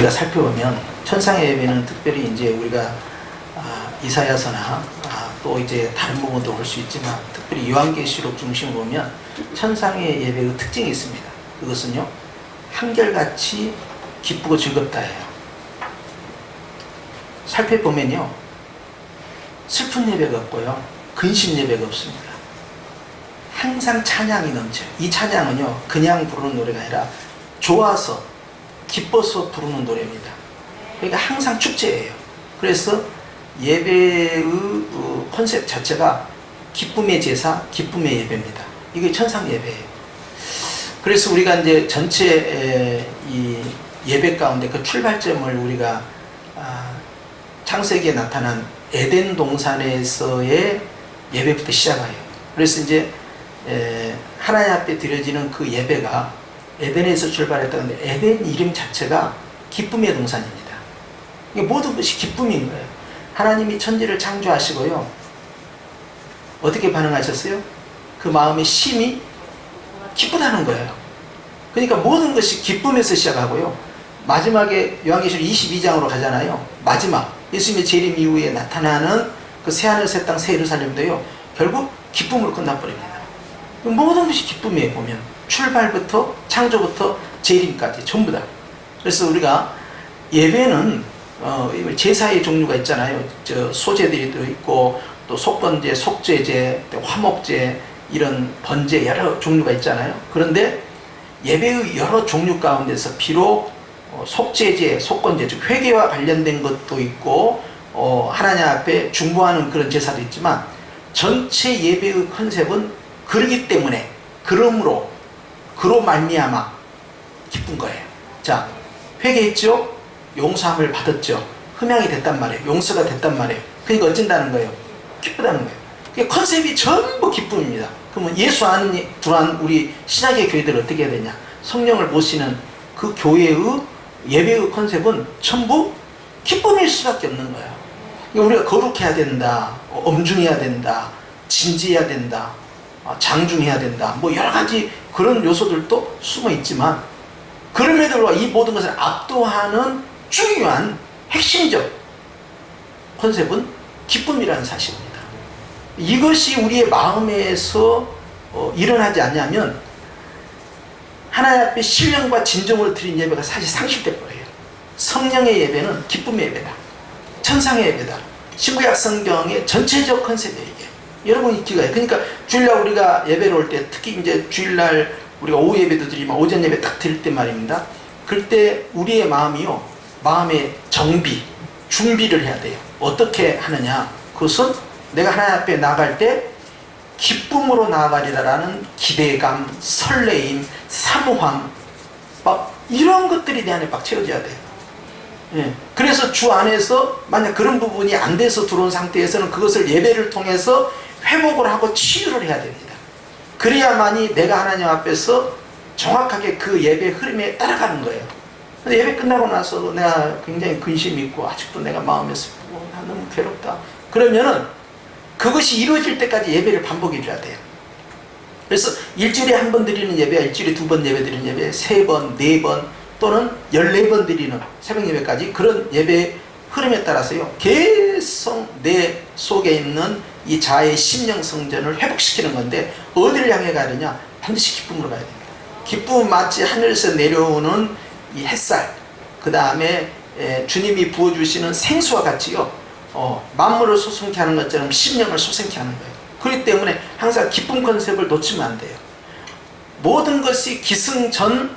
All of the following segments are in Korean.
살펴보면 천상의 예배는 특별히 이제 우리가 이사야서나 또 이제 다른 부분도 볼 수 있지만 특별히 요한계시록 중심으로 보면 천상의 예배의 특징이 있습니다. 그것은요, 한결같이 기쁘고 즐겁다예요. 살펴보면요, 슬픈 예배가 없고요, 근심 예배가 없습니다. 항상 찬양이 넘쳐요. 이 찬양은요, 그냥 부르는 노래가 아니라 좋아서 기뻐서 부르는 노래입니다. 그러니까 항상 축제예요. 그래서 예배의 컨셉 자체가 기쁨의 제사, 기쁨의 예배입니다. 이게 천상 예배예요. 그래서 우리가 이제 전체 이 예배 가운데 그 출발점을 우리가 창세기에 나타난 에덴 동산에서의 예배부터 시작해요. 그래서 이제 하나님 앞에 드려지는 그 예배가 에덴에서 출발했다는데 에덴 이름 자체가 기쁨의 동산입니다. 이게 모든 것이 기쁨인 거예요. 하나님이 천지를 창조하시고요, 어떻게 반응하셨어요? 그 마음의 심이 기쁘다는 거예요. 그러니까 모든 것이 기쁨에서 시작하고요, 마지막에 요한계시록 22장으로 가잖아요. 마지막 예수님의 재림 이후에 나타나는 그 새하늘 새 땅 새 예루살렘도요, 결국 기쁨으로 끝나버립니다. 모든 것이 기쁨이에요. 보면 출발부터 창조부터 재림까지 전부 다. 그래서 우리가 예배는 제사의 종류가 있잖아요. 소제들이 있고 또 속번제, 속죄제, 화목제, 이런 번제 여러 종류가 있잖아요. 그런데 예배의 여러 종류 가운데서 비록 속죄제, 속건제, 즉 회개와 관련된 것도 있고 하나님 앞에 중보하는 그런 제사도 있지만 전체 예배의 컨셉은 그러기 때문에, 그러므로 그로 말미암아 기쁜 거예요. 자, 회개했죠? 용서함을 받았죠? 흠양이 됐단 말이에요. 용서가 됐단 말이에요. 그러니까 어쩐다는 거예요? 기쁘다는 거예요. 그러니까 컨셉이 전부 기쁨입니다. 그러면 예수 안에 들어간 우리 신약의 교회들은 어떻게 해야 되냐? 성령을 모시는 그 교회의 예배의 컨셉은 전부 기쁨일 수밖에 없는 거예요. 그러니까 우리가 거룩해야 된다, 엄중해야 된다, 진지해야 된다, 장중해야 된다, 뭐 여러 가지 그런 요소들도 숨어 있지만, 그럼에도 불구하고 이 모든 것을 압도하는 중요한 핵심적 컨셉은 기쁨이라는 사실입니다. 이것이 우리의 마음에서 일어나지 않냐면 하나님 앞에 신령과 진정으로 드린 예배가 사실 상실될 거예요. 성령의 예배는 기쁨의 예배다, 천상의 예배다. 신구약 성경의 전체적 컨셉이에요. 이게 여러분 기가요. 그러니까 주일날 우리가 예배를 올 때, 특히 이제 주일날 우리가 오후 예배도 드리면 오전 예배 딱 드릴 때 말입니다. 그때 우리의 마음이요, 마음의 정비, 준비를 해야 돼요. 어떻게 하느냐? 그것은 내가 하나님 앞에 나아갈 때 기쁨으로 나아가리라라는 기대감, 설레임, 사모함, 막 이런 것들이 내 안에 막 채워져야 돼요. 예. 그래서 주 안에서 만약 그런 부분이 안 돼서 들어온 상태에서는 그것을 예배를 통해서 회복을 하고 치유를 해야 됩니다. 그래야만이 내가 하나님 앞에서 정확하게 그 예배 흐름에 따라가는 거예요. 근데 예배 끝나고 나서 내가 굉장히 근심이 있고 아직도 내가 마음에 슬프고 나 너무 괴롭다, 그러면은 그것이 이루어질 때까지 예배를 반복해 줘야 돼요. 그래서 일주일에 한 번 드리는 예배와 일주일에 2번 예배 드리는 예배, 3번, 4번 또는 14번 드리는 새벽 예배까지, 그런 예배 흐름에 따라서요, 계속 내 속에 있는 이 자의 심령 성전을 회복시키는 건데, 어디를 향해 가야 되냐? 반드시 기쁨으로 가야 됩니다. 기쁨은 마치 하늘에서 내려오는 이 햇살, 그 다음에 주님이 부어주시는 생수와 같이요, 만물을 소생케 하는 것처럼 심령을 소생케 하는 거예요. 그렇기 때문에 항상 기쁨 컨셉을 놓치면 안 돼요. 모든 것이 기승전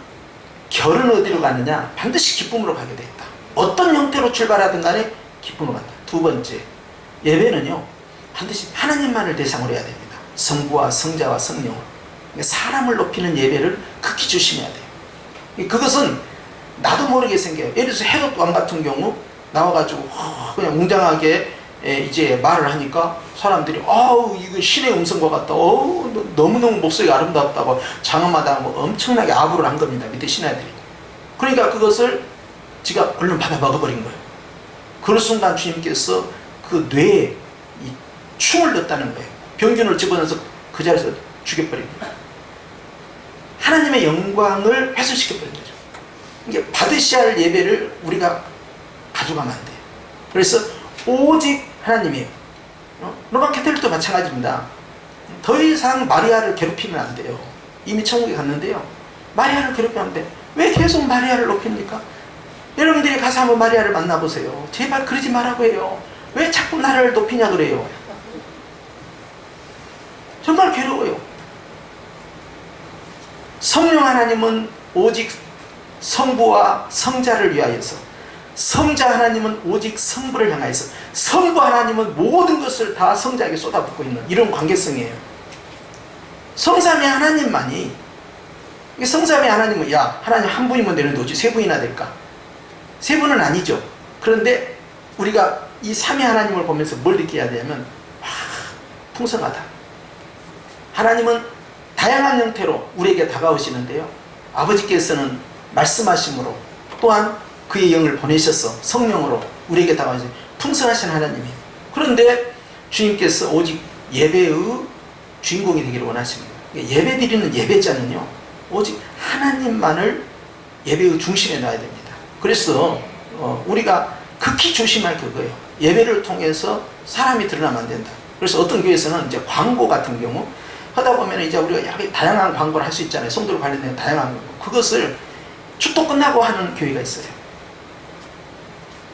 결은 어디로 가느냐? 반드시 기쁨으로 가게 돼 있다. 어떤 형태로 출발하든 간에 기쁨으로 간다. 두 번째, 예배는요, 반드시 하나님만을 대상으로 해야 됩니다. 성부와 성자와 성령으로. 사람을 높이는 예배를 극히 조심해야 돼요. 그것은 나도 모르게 생겨요. 예를 들어서 헤롯 왕 같은 경우 나와가지고 그냥 웅장하게 이제 말을 하니까 사람들이 이거 신의 음성과 같다, 너무너무 목소리가 아름답다고 장엄하다, 뭐 엄청나게 아부를 한 겁니다. 밑에 신하들이. 그러니까 그것을 지가 얼른 받아 먹어버린 거예요. 그럴 순간 주님께서 그 뇌에 이 충을 넣었다는 거예요. 병균을 집어넣어서 그 자리에서 죽여버린 거예요. 하나님의 영광을 훼손시켜버린 거죠. 이게 받으셔야 할 예배를 우리가 가져가면 안 돼요. 그래서 오직 하나님이에요. 로마 캐톨릭도 마찬가지입니다. 더 이상 마리아를 괴롭히면 안 돼요. 이미 천국에 갔는데요. 마리아를 괴롭히면 안 돼. 왜 계속 마리아를 높입니까? 여러분들이 가서 한번 마리아를 만나보세요. 제발 그러지 말라고 해요. 왜 자꾸 나를 높이냐 그래요. 정말 괴로워요. 성령 하나님은 오직 성부와 성자를 위하여서, 성자 하나님은 오직 성부를 향하여서, 성부 하나님은 모든 것을 다 성자에게 쏟아붓고 있는 이런 관계성이에요. 성삼위 하나님만이, 성삼위 하나님은 야 하나님 한 분이면 되는데 어찌 세 분이나 될까? 세 분은 아니죠. 그런데 우리가 이 삼위 하나님을 보면서 뭘 느껴야 되냐면 풍성하다. 하나님은 다양한 형태로 우리에게 다가오시는데요. 아버지께서는 말씀하심으로, 또한 그의 영을 보내셔서 성령으로 우리에게 다가오시는 풍성하신 하나님이에요. 그런데 주님께서 오직 예배의 주인공이 되기를 원하십니다. 예배 드리는 예배자는요, 오직 하나님만을 예배의 중심에 놔야 됩니다. 그래서 우리가 극히 조심할 그거예요. 예배를 통해서 사람이 드러나면 안 된다. 그래서 어떤 교회에서는 이제 광고 같은 경우 하다 보면 이제 우리가 여러 다양한 광고를 할 수 있잖아요. 성도를 관련된 다양한 광고. 그것을 축도 끝나고 하는 교회가 있어요.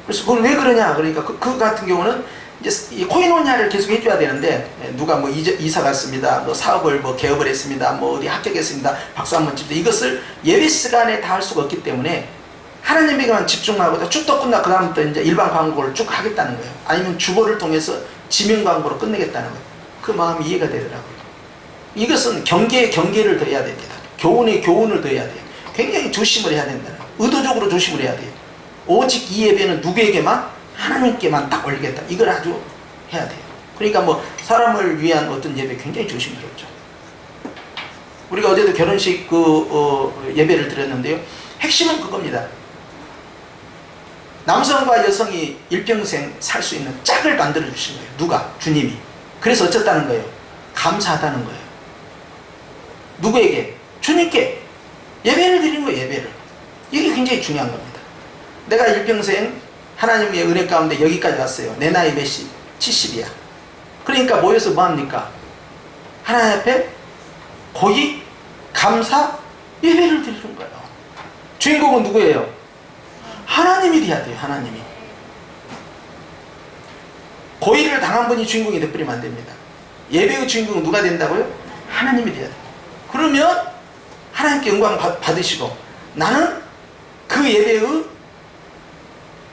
그래서 그걸 왜 그러냐? 그러니까 그 같은 경우는 이제 이 코이노니아를 계속 해줘야 되는데, 누가 뭐 이사 갔습니다, 뭐 사업을 뭐 개업을 했습니다, 뭐 어디 합격했습니다, 박수 한번 칩니다. 이것을 예배 시간에 다 할 수가 없기 때문에 하나님에게만 집중하고 축도 끝나고 그 다음부터 이제 일반 광고를 쭉 하겠다는 거예요. 아니면 주보를 통해서 지명 광고로 끝내겠다는 거예요. 그 마음이 이해가 되더라고요. 이것은 경계에 경계를 더해야 됩니다. 교훈에 교훈을 더해야 돼요. 굉장히 조심을 해야 된다는 거예요. 의도적으로 조심을 해야 돼요. 오직 이 예배는 누구에게만? 하나님께만 딱 올리겠다. 이걸 아주 해야 돼요. 그러니까 뭐 사람을 위한 어떤 예배 굉장히 조심스럽죠. 우리가 어제도 결혼식 예배를 드렸는데요. 핵심은 그겁니다. 남성과 여성이 일평생 살 수 있는 짝을 만들어 주신 거예요. 누가? 주님이. 그래서 어쨌다는 거예요? 감사하다는 거예요. 누구에게? 주님께. 예배를 드리는 거예요. 예배를. 이게 굉장히 중요한 겁니다. 내가 일평생 하나님의 은혜 가운데 여기까지 왔어요. 내 나이 몇십? 70이야. 그러니까 모여서 뭐합니까? 하나님 앞에 고기, 감사, 예배를 드리는 거예요. 주인공은 누구예요? 하나님이 돼야 돼요. 하나님이. 고의를 당한 분이 주인공이 되버리면 안 됩니다. 예배의 주인공은 누가 된다고요? 하나님이 돼야 돼요. 그러면 하나님께 영광 받으시고, 나는 그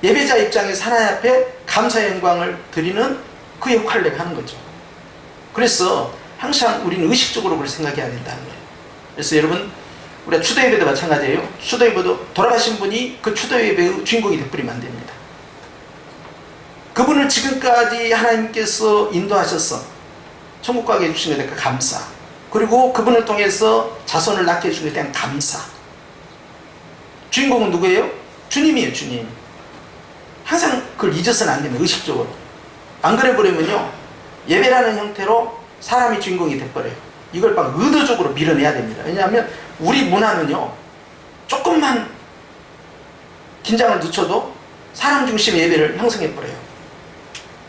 예배자 입장에서 하나님 앞에 감사의 영광을 드리는 그 역할을 내가 하는 거죠. 그래서 항상 우리는 의식적으로 그걸 생각해야 된다는 거예요. 그래서 여러분, 우리가 추도 예배도 마찬가지예요. 추도 예배도 돌아가신 분이 그 추도 예배의 주인공이 되버리면 안 됩니다. 그분을 지금까지 하나님께서 인도하셔서 천국 가게 해주신 것에 대한 감사, 그리고 그분을 통해서 자손을 낳게 해준 것에 대한 감사. 주인공은 누구예요? 주님이에요. 주님. 항상 그걸 잊어서는 안 됩니다. 의식적으로. 안 그래 버리면요, 예배라는 형태로 사람이 주인공이 돼버려요. 이걸 막 의도적으로 밀어내야 됩니다. 왜냐하면 우리 문화는요, 조금만 긴장을 늦춰도 사람 중심의 예배를 형성해버려요.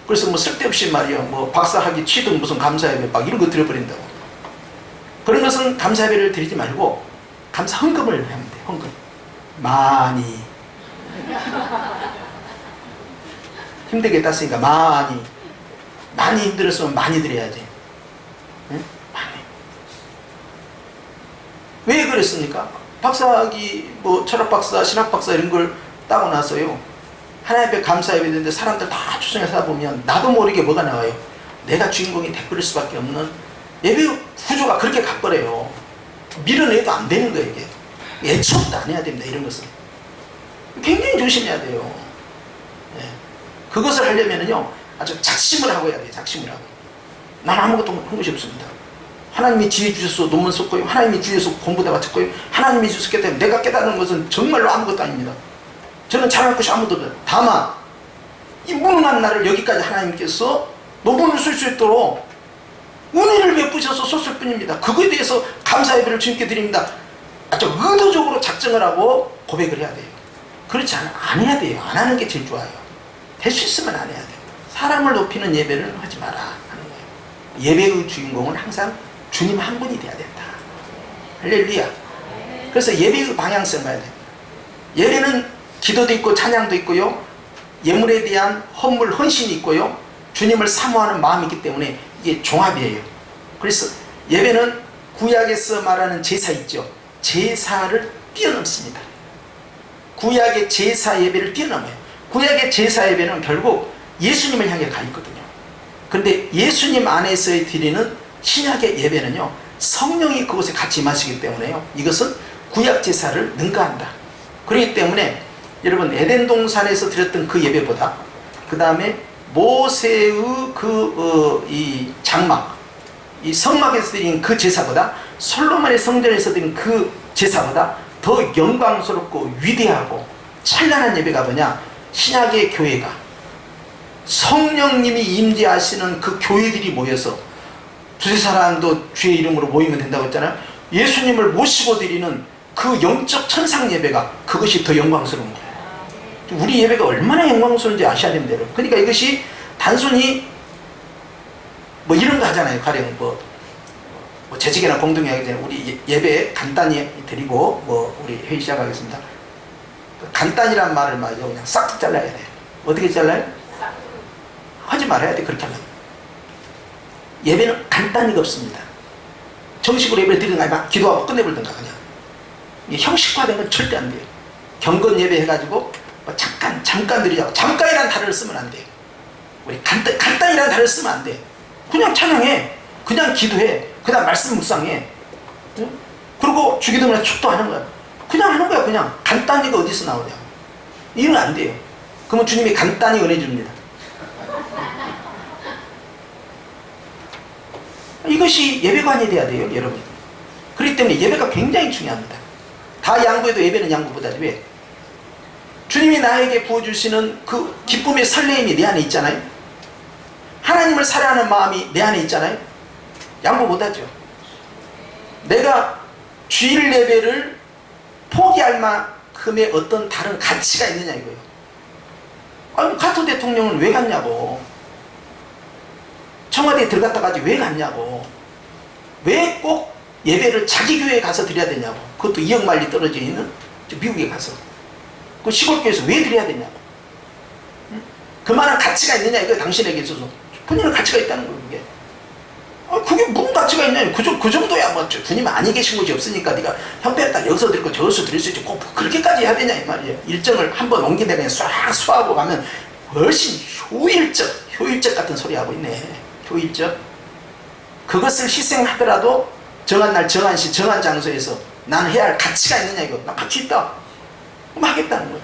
그래서 뭐 쓸데없이 말이요, 뭐 박사학위 취득 무슨 감사예배 막 이런 거 드려버린다고. 그런 것은 감사예배를 드리지 말고 감사 헌금을 하면 돼요. 헌금. 많이. 힘들게 땄으니까 많이 힘들었으면 많이 드려야지. 응? 많이. 왜 그랬습니까? 박사학위, 뭐 철학박사, 신학박사 이런 걸 따고 나서요, 하나님 앞에 감사해야 되는데 사람들 다 추정해서 하다 보면 나도 모르게 뭐가 나와요? 내가 주인공이 돼버릴 수밖에 없는 예배 구조가 그렇게 가버려요. 밀어내도 안 되는 거예요. 이게 애초부터 안 해야 됩니다. 이런 것은 굉장히 조심해야 돼요. 네. 그것을 하려면은요, 아주 작심을 하고 해야 돼요. 작심을 하고. 난 아무것도 한 것이 없습니다. 하나님이 지혜 주셔서 논문 썼고요, 하나님이 주셔서 공부다 마쳤고요, 하나님이 주셨기 때문에 내가 깨닫는 것은 정말로 아무것도 아닙니다. 저는 잘할 것이 아무것도 없어요. 다만 이 무능한 나를 여기까지 하나님께서 논문을 쓸 수 있도록 은혜를 베푸셔서 썼을 뿐입니다. 그거에 대해서 감사 예배를 주님께 드립니다. 아주 의도적으로 작정을 하고 고백을 해야 돼요. 그렇지 안 해야 돼요. 안 하는 게 제일 좋아요. 될 수 있으면 안 해야 돼요. 사람을 높이는 예배를 하지 마라 하는 거예요. 예배의 주인공은 항상 주님 한 분이 돼야 된다. 할렐루야. 그래서 예배의 방향성을 봐야 돼요. 예배는 기도도 있고 찬양도 있고요, 예물에 대한 헌물 헌신이 있고요, 주님을 사모하는 마음이 있기 때문에 이게 종합이에요. 그래서 예배는 구약에서 말하는 제사 있죠. 제사를 뛰어넘습니다. 구약의 제사 예배를 뛰어넘어요. 구약의 제사 예배는 결국 예수님을 향해 가 있거든요. 그런데 예수님 안에서의 드리는 신약의 예배는요, 성령이 그곳에 같이 임하시기 때문에요, 이것은 구약 제사를 능가한다. 그렇기 때문에 여러분, 에덴 동산에서 드렸던 그 예배보다, 그 다음에 모세의 이 장막, 이 성막에서 드린 그 제사보다, 솔로몬의 성전에서 드린 그 제사보다 더 영광스럽고 위대하고 찬란한 예배가 뭐냐? 신약의 교회가 성령님이 임재하시는 그 교회들이 모여서, 두세 사람도 주의 이름으로 모이면 된다고 했잖아요. 예수님을 모시고 드리는 그 영적 천상 예배가, 그것이 더 영광스러운 거예요. 우리 예배가 얼마나 영광스러운지 아셔야 됩니다. 그러니까 이것이 단순히 뭐 이런 거 하잖아요. 가령 뭐 재직이나 공동회 하기 전에 우리 예배 간단히 드리고 우리 회의 시작하겠습니다. 간단이란 말을 말이죠, 그냥 싹 잘라야 돼요. 어떻게 잘라요? 하지 말아야 돼. 그렇게 하려면 예배는 간단히가 없습니다. 정식으로 예배를 드리든가 막 기도하고 끝내버리든가, 그냥 형식화된 건 절대 안 돼요. 경건 예배 해가지고 잠깐 드리자고, 잠깐이라는 단어를 쓰면 안 돼요. 우리 간단이라는 단어를 쓰면 안 돼. 그냥 찬양해, 그냥 기도해, 그다음 말씀 묵상해, 그리고 주기도문에 축도하는 거야. 그냥 하는 거야. 그냥 간단히가 어디서 나오냐? 이건 안 돼요. 그러면 주님이 간단히 은혜 줍니다. 이것이 예배관이 돼야 돼요, 여러분. 그렇기 때문에 예배가 굉장히 중요합니다. 다 양보해도 예배는 양보보다도, 왜? 주님이 나에게 부어주시는 그 기쁨의 설레임이 내 안에 있잖아요. 하나님을 사랑하는 마음이 내 안에 있잖아요. 양보 못하죠. 내가 주일 예배를 포기할 만큼의 어떤 다른 가치가 있느냐 이거예요. 아니, 카토 대통령은 왜 갔냐고, 청와대에 들어갔다가지 왜 갔냐고, 왜 꼭 예배를 자기 교회에 가서 드려야 되냐고, 그것도 2억 마일리 떨어져 있는 미국에 가서 그 시골교회에서 왜 드려야 되냐고. 그만한 가치가 있느냐 이거예요. 당신에게 있어서 본인은 가치가 있다는 거예요. 그게 그게 무슨 가치가 있냐, 그 정도야. 뭐 주님 안에 계신 곳이 없으니까 네가 형편에 여기서 드리고 저기서 드릴 수 있지, 꼭 그렇게까지 해야 되냐 이 말이에요. 일정을 한번 옮긴다 그냥 싹 수하고 가면 훨씬 효율적 같은 소리 하고 있네. 효율적. 그것을 희생하더라도 정한 날, 정한 시, 정한 장소에서 나는 해야 할 가치가 있느냐 이거. 나 가치 있다, 그럼 하겠다는 거예요.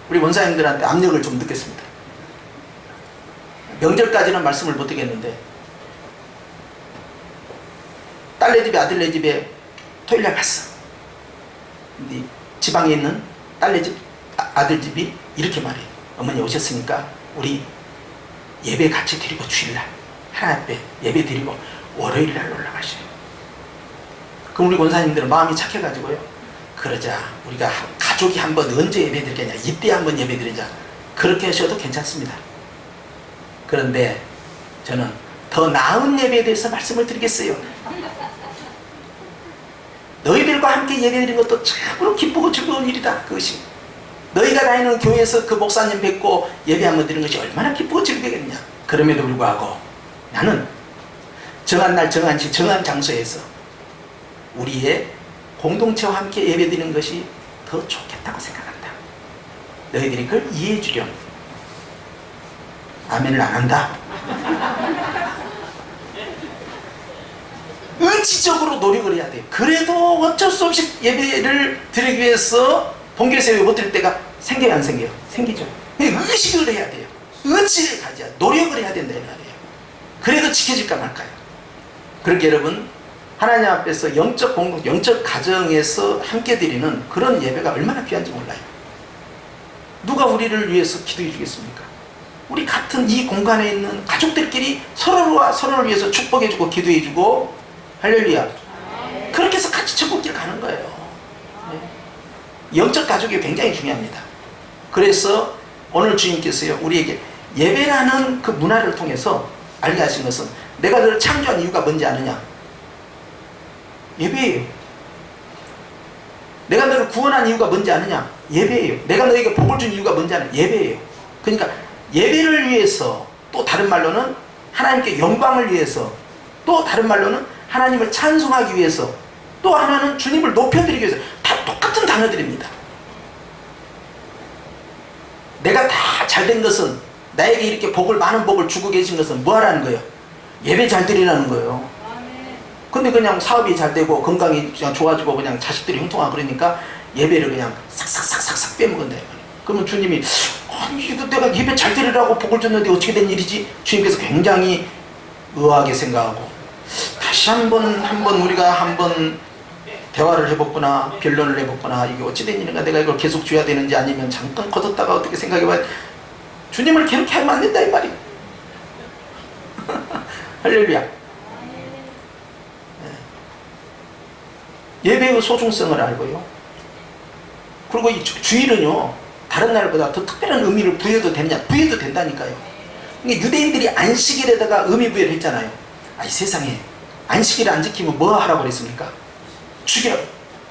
우리 원사님들한테 압력을 좀 넣겠습니다. 명절까지는 말씀을 못 드리겠는데, 딸네 집에 아들네 집에 토요일날 갔어. 근데 지방에 있는 딸네 집 아들 집이 이렇게 말해요. 어머니 오셨으니까 우리 예배 같이 드리고, 주일날 하나님 앞에 예배 드리고 월요일날 올라가셔요. 그럼 우리 권사님들은 마음이 착해가지고요, 그러자 우리가 가족이 한번 언제 예배 드리겠냐, 이때 한번 예배 드리자, 그렇게 하셔도 괜찮습니다. 그런데 저는 더 나은 예배에 대해서 말씀을 드리겠어요. 너희들과 함께 예배드리는 것도 참으로 기쁘고 즐거운 일이다. 그것이 너희가 다니는 교회에서 그 목사님 뵙고 예배 한번 드리는 것이 얼마나 기쁘고 즐거겠냐. 그럼에도 불구하고 나는 정한 날, 정한 시, 정한 장소에서 우리의 공동체와 함께 예배드리는 것이 더 좋겠다고 생각한다. 너희들이 그걸 이해해 주렴. 아멘을 안 한다. 의지적으로 노력을 해야 돼요. 그래도 어쩔 수 없이 예배를 드리기 위해서 본교에서 예배 못 드릴 때가 생겨요, 안 생겨요? 생기죠. 의식을 해야 돼요. 의지를 가져야, 노력을 해야 된다 이 말이에요. 그래도 지켜질까 말까요? 그렇게 여러분, 하나님 앞에서 영적 공동, 영적 가정에서 함께 드리는 그런 예배가 얼마나 귀한지 몰라요. 누가 우리를 위해서 기도해 주겠습니까? 우리 같은 이 공간에 있는 가족들끼리 서로가 서로를 위해서 축복해주고 기도해주고, 할렐루야. 그렇게 해서 같이 천국길 가는 거예요. 네. 영적 가족이 굉장히 중요합니다. 그래서 오늘 주님께서요 우리에게 예배라는 그 문화를 통해서 알게 하신 것은 내가 너를 창조한 이유가 뭔지 아느냐? 예배예요. 내가 너를 구원한 이유가 뭔지 아느냐? 예배예요. 내가 너에게 복을 준 이유가 뭔지 아느냐? 예배예요. 그러니까 예배를 위해서, 또 다른 말로는 하나님께 영광을 위해서, 또 다른 말로는 하나님을 찬송하기 위해서, 또 하나는 주님을 높여드리기 위해서, 다 똑같은 단어들입니다. 내가 다 잘된 것은, 나에게 이렇게 많은 복을 주고 계신 것은 뭐 하라는 거예요? 예배 잘 드리라는 거예요. 근데 그냥 사업이 잘 되고 건강이 그냥 좋아지고 그냥 자식들이 형통하고 그러니까 예배를 그냥 싹싹싹싹 빼먹은다. 그러면 주님이 아니 이거 내가 예배 잘 드리라고 복을 줬는데 어떻게 된 일이지? 주님께서 굉장히 의아하게 생각하고 다시 한번 우리가 한번 대화를 해봤구나, 변론을 해봤구나, 이게 어찌 된 일인가, 내가 이걸 계속 줘야 되는지 아니면 잠깐 거뒀다가 어떻게 생각해봐야 주님을 그렇게 하면 안 된다 이 말이에요. 할렐루야. 예배의 소중성을 알고요. 그리고 이 주일은요 다른 날보다 더 특별한 의미를 부여도 된다니까요. 그러니까 유대인들이 안식일에다가 의미 부여를 했잖아요. 아니 세상에 안식일을 안 지키면 뭐 하라고 그랬습니까? 죽여.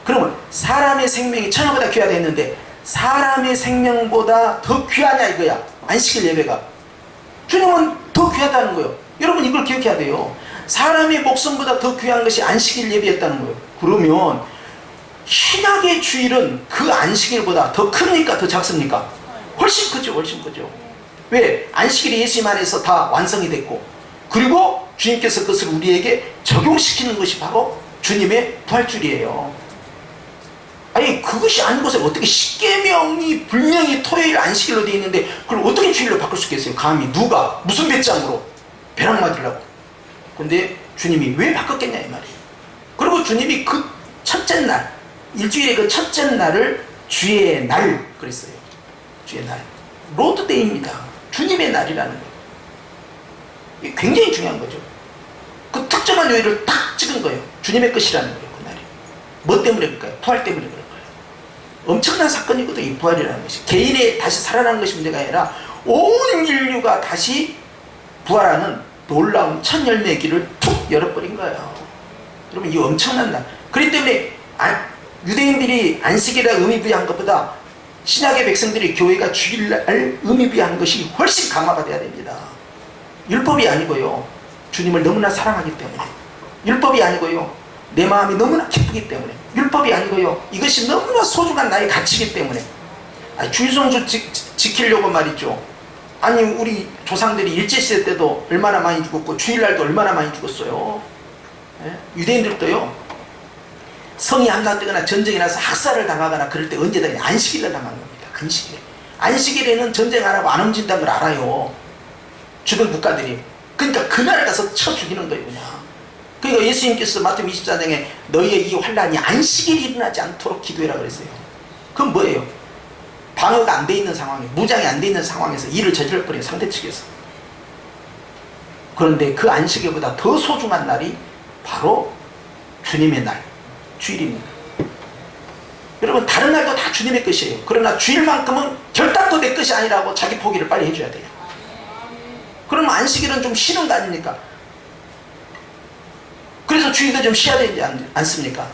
그러면 사람의 생명이 천하보다 귀하다 했는데 사람의 생명보다 더 귀하냐 이거야. 안식일 예배가. 주님은 더 귀하다는 거예요. 여러분 이걸 기억해야 돼요. 사람의 목숨보다 더 귀한 것이 안식일 예배였다는 거예요. 그러면 신약의 주일은 그 안식일보다 더 크니까 더 작습니까? 훨씬 크죠. 훨씬 크죠. 왜? 안식일이 예수님 안에서 다 완성이 됐고, 그리고 주님께서 그것을 우리에게 적용시키는 것이 바로 주님의 부활주일이에요. 아니 그것이 아닌 것을 어떻게 십계명이 분명히 토요일 안식일로 되어 있는데 그걸 어떻게 주일로 바꿀 수 있겠어요? 감히 누가 무슨 배짱으로 벼락 맞으려고. 근데 주님이 왜 바꿨겠냐 이 말이에요. 그리고 주님이 그 첫째 날, 일주일의 그 첫째 날을 주의 날 그랬어요. 주의 날, 로드데이입니다. 주님의 날이라는 거예요. 이게 굉장히 중요한 거죠. 그 특정한 요일을 딱 찍은 거예요. 주님의 것이라는 거예요. 그 날이. 뭐 때문에 그럴까요? 부활 때문에 그런 거예요. 엄청난 사건이거든요. 이 부활이라는 것이. 개인의 다시 살아나는 것이 문제가 아니라 온 인류가 다시 부활하는 놀라운 첫 열매의 길을 툭 열어버린 거예요. 여러분 이 엄청난 날. 그렇기 때문에 유대인들이 안식일에 의미 부여한 것보다 신약의 백성들이 교회가 주일날 의미 부여한 것이 훨씬 강화가 돼야 됩니다. 율법이 아니고요. 주님을 너무나 사랑하기 때문에. 율법이 아니고요. 내 마음이 너무나 기쁘기 때문에. 율법이 아니고요. 이것이 너무나 소중한 나의 가치이기 때문에. 주일성수 지키려고 말이죠. 아니 우리 조상들이 일제시대 때도 얼마나 많이 죽었고 주일날도 얼마나 많이 죽었어요. 유대인들도요. 성이 함락되거나 전쟁이 나서 학살을 당하거나 그럴 때 언제다 안식일날 당하는 겁니다. 안식일에. 안식일에는 전쟁 안 하고 안 움직인다는 걸 알아요. 주변 국가들이. 그러니까 그날 가서 쳐 죽이는 거예요. 그냥. 그러니까 예수님께서 마태복음 24장에 너희의 이 환란이 안식일이 일어나지 않도록 기도해라 그랬어요. 그건 뭐예요? 방어가 안 돼 있는 상황에, 무장이 안 돼 있는 상황에서 일을 저질러버린 상대 측에서. 그런데 그 안식일보다 더 소중한 날이 바로 주님의 날, 주일입니다. 여러분 다른 날도 다 주님의 것이에요. 그러나 주일만큼은 결단코 내 것이 아니라고 자기 포기를 빨리 해줘야 돼요. 그러면 안식일은 좀 쉬는 거 아닙니까? 그래서 주일도 좀 쉬어야 되지 않습니까?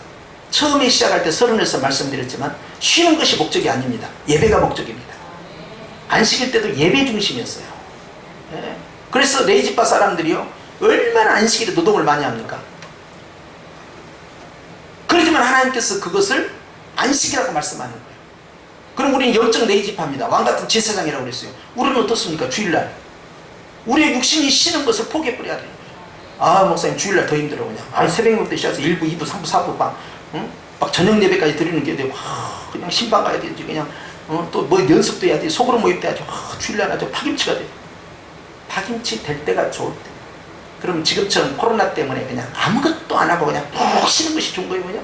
처음에 시작할 때 서론에서 말씀드렸지만 쉬는 것이 목적이 아닙니다. 예배가 목적입니다. 안식일 때도 예배 중심이었어요. 그래서 레이지바 사람들이요 얼마나 안식일에 노동을 많이 합니까? 그렇지만 하나님께서 그것을 안식이라고 말씀하는 거예요. 그럼 우리는 영적 레이지파입니다. 왕같은 제사장이라고 그랬어요. 우리는 어떻습니까? 주일날 우리의 육신이 쉬는 것을 포기해버려야 돼요. 아 목사님 주일날 더 힘들어 그냥. 새벽부터 시작해서 1부, 2부, 3부, 4부 막 저녁 예배까지 드리는 게 되고 그냥 신방 가야 되지 그냥 또 뭐 연습도 해야 돼. 속으로 모입도 해야죠. 주일날 아주 파김치가 돼. 파김치 될 때가 좋을 때. 그럼 지금처럼 코로나 때문에 그냥 아무것도 안 하고 그냥 푹 쉬는 것이 좋은 거예요. 그냥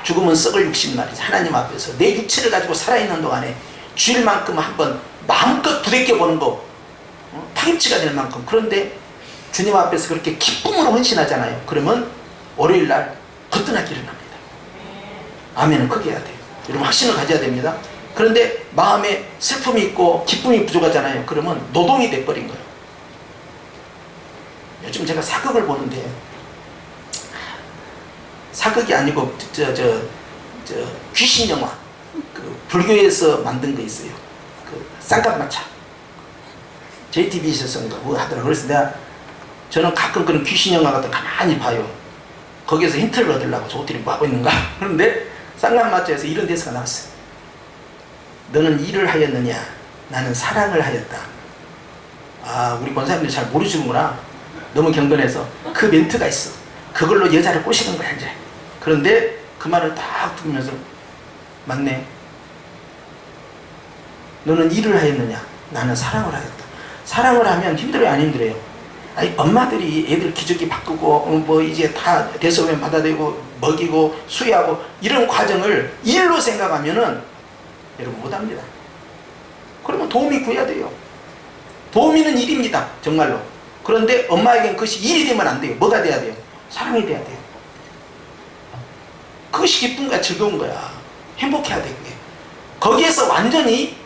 죽으면 썩을 육신 말이지. 하나님 앞에서 내 육체를 가지고 살아있는 동안에 주일만큼 한번 마음껏 부대껴 보는 거 파김치가 될 만큼. 그런데 주님 앞에서 그렇게 기쁨으로 헌신하잖아요. 그러면 월요일날 거뜬하게 일어납니다. 아멘은 크게 해야 돼요. 여러분 확신을 가져야 됩니다. 그런데 마음에 슬픔이 있고 기쁨이 부족하잖아요. 그러면 노동이 돼버린 거예요. 요즘 제가 사극을 보는데, 사극이 아니고 귀신 영화, 그 불교에서 만든 거 있어요. 그 쌍값마차 JTBC에서 뭐 하더라고요. 그래서 저는 가끔 그런 귀신 영화 같은 거 가만히 봐요. 거기에서 힌트를 얻으려고 저것들이 뭐 하고 있는가. 그런데 쌍값마차에서 이런 대사가 나왔어요. 너는 일을 하였느냐, 나는 사랑을 하였다. 아, 우리 권사님들이 잘 모르시는구나. 너무 경건해서 그 멘트가 있어. 그걸로 여자를 꼬시는 거야 이제. 그런데 그 말을 딱 들으면서 맞네. 너는 일을 하였느냐, 나는 사랑을 하였다. 사랑을 하면 힘들어요, 안 힘들어요? 아니, 엄마들이 애들 기저귀 바꾸고 뭐 이제 다 대소변 받아들이고 먹이고 수유하고 이런 과정을 일로 생각하면은 여러분 못합니다. 그러면 도우미 구해야 돼요. 도우미는 일입니다, 정말로. 그런데 엄마에겐 그것이 일이 되면 안 돼요. 뭐가 돼야 돼요? 사랑이 돼야 돼요. 그것이 기쁜 거야, 즐거운 거야. 행복해야 돼, 그게. 거기에서 완전히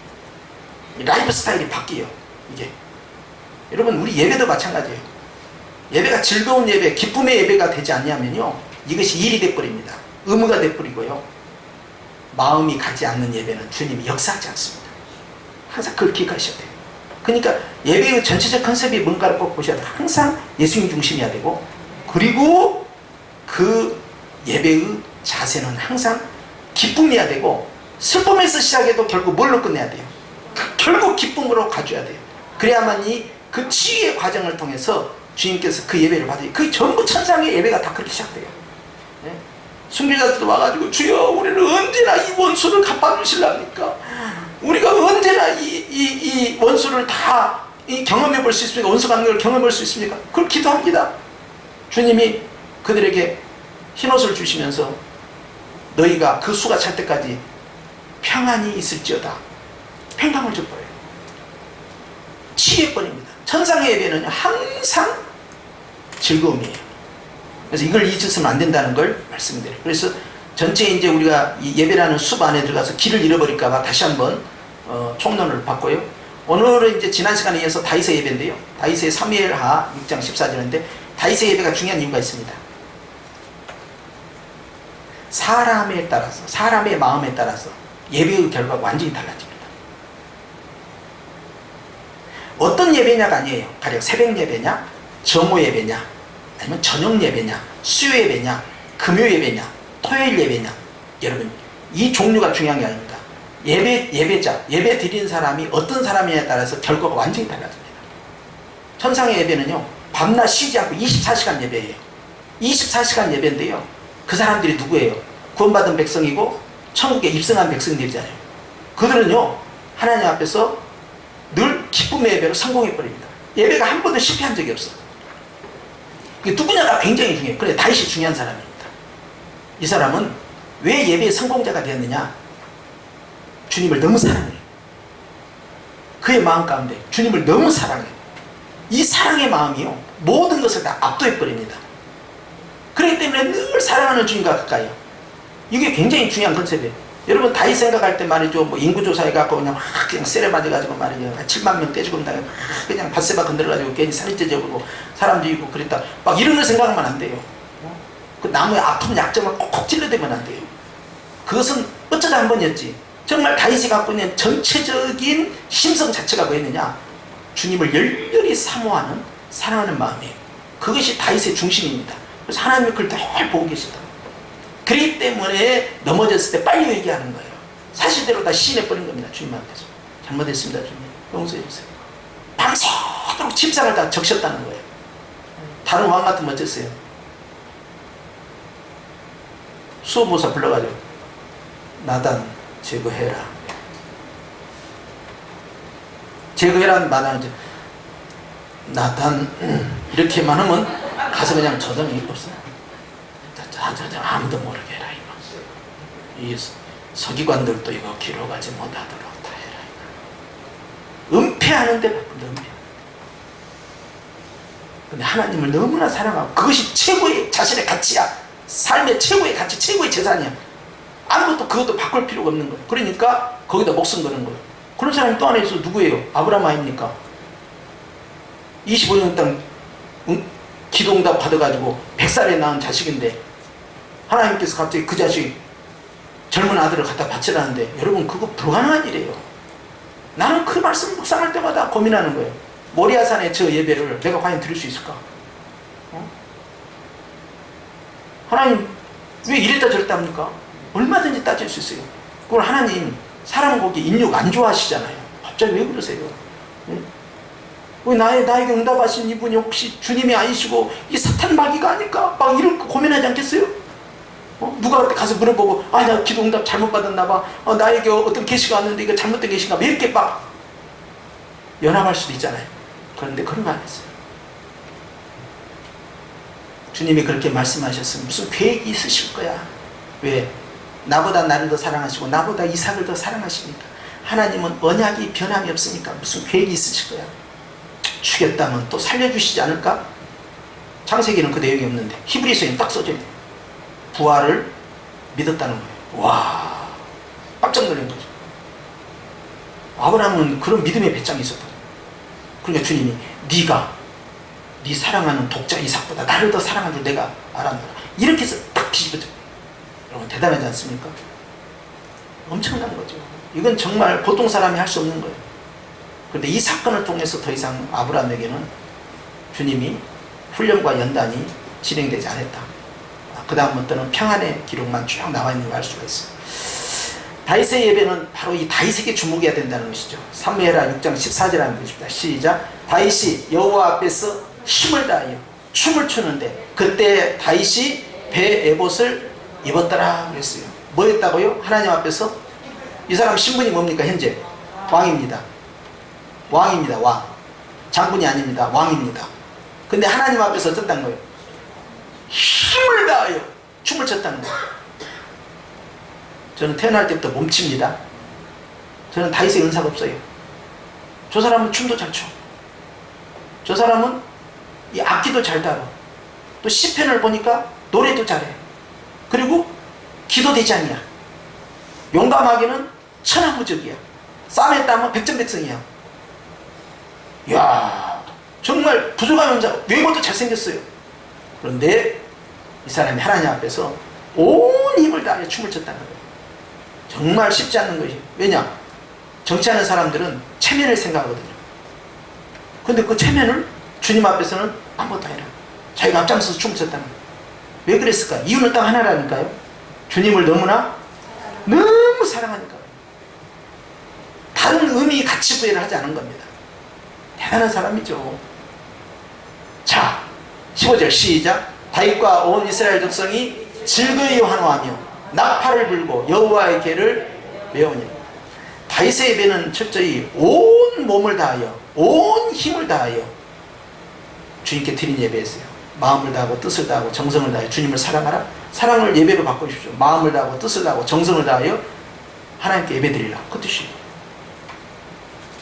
라이프 스타일이 바뀌어요, 이게. 여러분, 우리 예배도 마찬가지예요. 예배가 즐거운 예배, 기쁨의 예배가 되지 않냐면요, 이것이 일이 돼버립니다. 의무가 돼버리고요, 마음이 가지 않는 예배는 주님이 역사하지 않습니다. 항상 그걸 기억하셔야 돼요. 그러니까 예배의 전체적 컨셉이 뭔가를 꼭 보셔야 돼요. 항상 예수님 중심이어야 되고, 그리고 그 예배의 자세는 항상 기쁨이어야 되고, 슬픔에서 시작해도 결국 뭘로 끝내야 돼요? 결국 기쁨으로 가져야 돼요. 그래야만이 그 치유의 과정을 통해서 주님께서 그 예배를 받으니, 그 전부 천상의 예배가 다 그렇게 시작돼요. 네? 순교자들도 와가지고, 주여, 우리는 언제나 이 원수를 갚아주실랍니까? 우리가 언제나 이 원수를 다 경험해 볼 수 있습니까? 원수 강력을 경험해 볼 수 있습니까? 그걸 기도합니다. 주님이 그들에게 흰옷을 주시면서 너희가 그 수가 찰 때까지 평안이 있을지어다. 평강을 줘버려요. 치유해버립니다. 천상의 예배는 항상 즐거움이에요. 그래서 이걸 잊으면 안 된다는 걸 말씀드려요. 그래서 전체 이제 우리가 이 예배라는 숲 안에 들어가서 길을 잃어버릴까봐 다시 한번 총론을 받고요. 오늘은 이제 지난 시간에 이어서 다윗의 예배인데요. 다윗의 사무엘하 6장 14절인데, 다윗의 예배가 중요한 이유가 있습니다. 사람에 따라서, 사람의 마음에 따라서 예배의 결과가 완전히 달라집니다. 어떤 예배냐가 아니에요. 가령 새벽 예배냐, 정오 예배냐, 아니면 저녁 예배냐, 수요 예배냐, 금요 예배냐, 토요일 예배냐. 여러분, 이 종류가 중요한 게 아닙니다. 예배자, 예배 드리는 사람이 어떤 사람이냐에 따라서 결과가 완전히 달라집니다. 천상의 예배는요, 밤낮 쉬지 않고 24시간 예배예요. 24시간 예배인데요, 그 사람들이 누구예요? 구원받은 백성이고 천국에 입성한 백성들이잖아요. 그들은요, 하나님 앞에서 늘 기쁨의 예배로 성공해버립니다. 예배가 한 번도 실패한 적이 없어요. 누구냐가 굉장히 중요해요. 그래, 다윗이 중요한 사람입니다. 이 사람은 왜 예배의 성공자가 되었느냐? 주님을 너무 사랑해요. 그의 마음 가운데 주님을 너무 사랑해요. 이 사랑의 마음이요, 모든 것을 다 압도해버립니다. 그렇기 때문에 늘 사랑하는 주님과 가까이요. 이게 굉장히 중요한 컨셉이에요. 여러분, 다윗 생각할 때 말이죠, 뭐 인구조사해갖고 그냥 막 그냥 세례 맞아가지고 말이죠, 7만 명 떼죽음 당해, 그냥 밧세바 건드려가지고 괜히 살인 째져보고 사람 죽이고 그랬다, 막 이런 걸 생각하면 안 돼요. 그 나무의 아픈 약점을 콕콕 찔러대면 안 돼요. 그것은 어쩌다 한 번이었지. 정말 다윗이 갖고 있는 전체적인 심성 자체가 뭐였느냐? 주님을 열렬히 사모하는, 사랑하는 마음이에요. 그것이 다윗의 중심입니다. 그래서 하나님이 그걸 늘 보고 계시다. 그렇기 때문에 넘어졌을 때 빨리 얘기하는 거예요. 사실대로 다 시인해버린 겁니다. 주님 앞에서. 잘못했습니다, 주님. 용서해주세요. 밤새도록 침상을 다 적셨다는 거예요. 다른 왕 같으면 어땠어요? 수호모사 불러가지고 나단 제거해라. 제거해라는 말은 나단 이렇게만 하면 가서 그냥 저장이 없어요. 아무도 모르게 해라 이거. 이 서기관들도 이거 기록하지 못하도록 다 해라 이거. 은폐하는데 바쁜다, 은폐. 근데 하나님을 너무나 사랑하고 그것이 최고의 자신의 가치야. 삶의 최고의 가치, 최고의 재산이야. 아무것도 그것도 바꿀 필요가 없는 거예요. 그러니까 거기다 목숨 거는 거예요. 그런 사람이 또 하나 있어. 누구예요? 아브라함 아닙니까? 25년 동안 기도응답 받아가지고 100살에 낳은 자식인데 하나님께서 갑자기 그 자식 젊은 아들을 갖다 바치라는데, 여러분 그거 불가능한 일이에요. 나는 그 말씀 묵상할 때마다 고민하는 거예요. 모리아산의 저 예배를 내가 과연 드릴 수 있을까? 하나님 왜 이랬다 저랬다 합니까? 얼마든지 따질 수 있어요. 그걸 하나님 사람 거기 인육 안 좋아하시잖아요. 갑자기 왜 그러세요? 왜 나에게 응답하신 이분이 혹시 주님이 아니시고 이게 사탄 마귀가 아닐까? 막 이런 거 고민하지 않겠어요? 누가 가서 물어보고 나 기도 응답 잘못 받았나 봐. 나에게 어떤 계시가 왔는데 이거 잘못된 계시가 왜 이렇게 막 연합할 수도 있잖아요. 그런데 그런 거 안 했어요. 주님이 그렇게 말씀하셨으면 무슨 계획이 있으실 거야. 왜? 나보다 나를 더 사랑하시고 나보다 이삭을 더 사랑하시니까. 하나님은 언약이 변함이 없으니까 무슨 계획이 있으실 거야. 죽였다면 또 살려주시지 않을까? 창세기는 그 내용이 없는데 히브리서에는 딱 써져 있는 거예요. 부활을 믿었다는 거예요. 와, 깜짝 놀란 거죠. 아브라함은 그런 믿음의 배짱이 있었거든요. 그러니까 주님이 네가 네 사랑하는 독자 이삭보다 나를 더 사랑하는 줄 내가 알았노라. 이렇게 해서 딱 뒤집어져. 여러분 대단하지 않습니까? 엄청난 거죠. 이건 정말 보통 사람이 할 수 없는 거예요. 그런데 이 사건을 통해서 더 이상 아브라함에게는 주님이 훈련과 연단이 진행되지 않았다. 그 다음부터는 평안의 기록만 쭉 나와 있는 걸 알 수가 있어요. 다윗의 예배는 바로 이 다윗에게 주목해야 된다는 것이죠. 사무엘하 6장 14절에 한번 보십시다. 시작. 다윗이 여호와 앞에서 힘을 다하여 춤을 추는데 그때 다윗이 배 에봇을 입었더라 그랬어요. 뭐 했다고요? 하나님 앞에서. 이 사람 신분이 뭡니까? 현재 왕입니다. 왕입니다. 왕. 장군이 아닙니다. 왕입니다. 근데 하나님 앞에서 어쩐다는 거예요? 힘을 다하여 춤을 췄다는 거예요. 저는 태어날 때부터 몸칩니다. 저는 다윗의 은사가 없어요. 저 사람은 춤도 잘 춰. 저 사람은 이 악기도 잘 다뤄. 또 시편을 보니까 노래도 잘해. 그리고 기도되지 않냐. 용감하게는 천하무적이야. 싸움에 따면 백전백승이야. 이야, 정말 부족한 연자. 외모도 잘생겼어요. 그런데 이 사람이 하나님 앞에서 온 힘을 다하여 춤을 췄다는 거예요. 정말 쉽지 않는 것이. 왜냐? 정치하는 사람들은 체면을 생각하거든요. 근데 그 체면을 주님 앞에서는 아무것도 아니라 자기가 앞장서서 춤을 췄다는 거예요. 왜 그랬을까? 이유는 딱 하나라니까요. 주님을 너무 사랑하니까. 다른 의미 가치 부여를 하지 않은 겁니다. 대단한 사람이죠. 자, 15절 시작. 다윗과 온 이스라엘 족성이 즐거이 환호하며 나팔을 불고 여호와의 궤를 메우니. 다윗의 예배는 철저히 온 몸을 다하여 온 힘을 다하여 주님께 드린 예배였어요. 마음을 다하고 뜻을 다하고 정성을 다하여 주님을 사랑하라. 사랑을 예배로 바꿔주십시오. 마음을 다하고 뜻을 다하고 정성을 다하여 하나님께 예배드리라. 그 뜻이에요.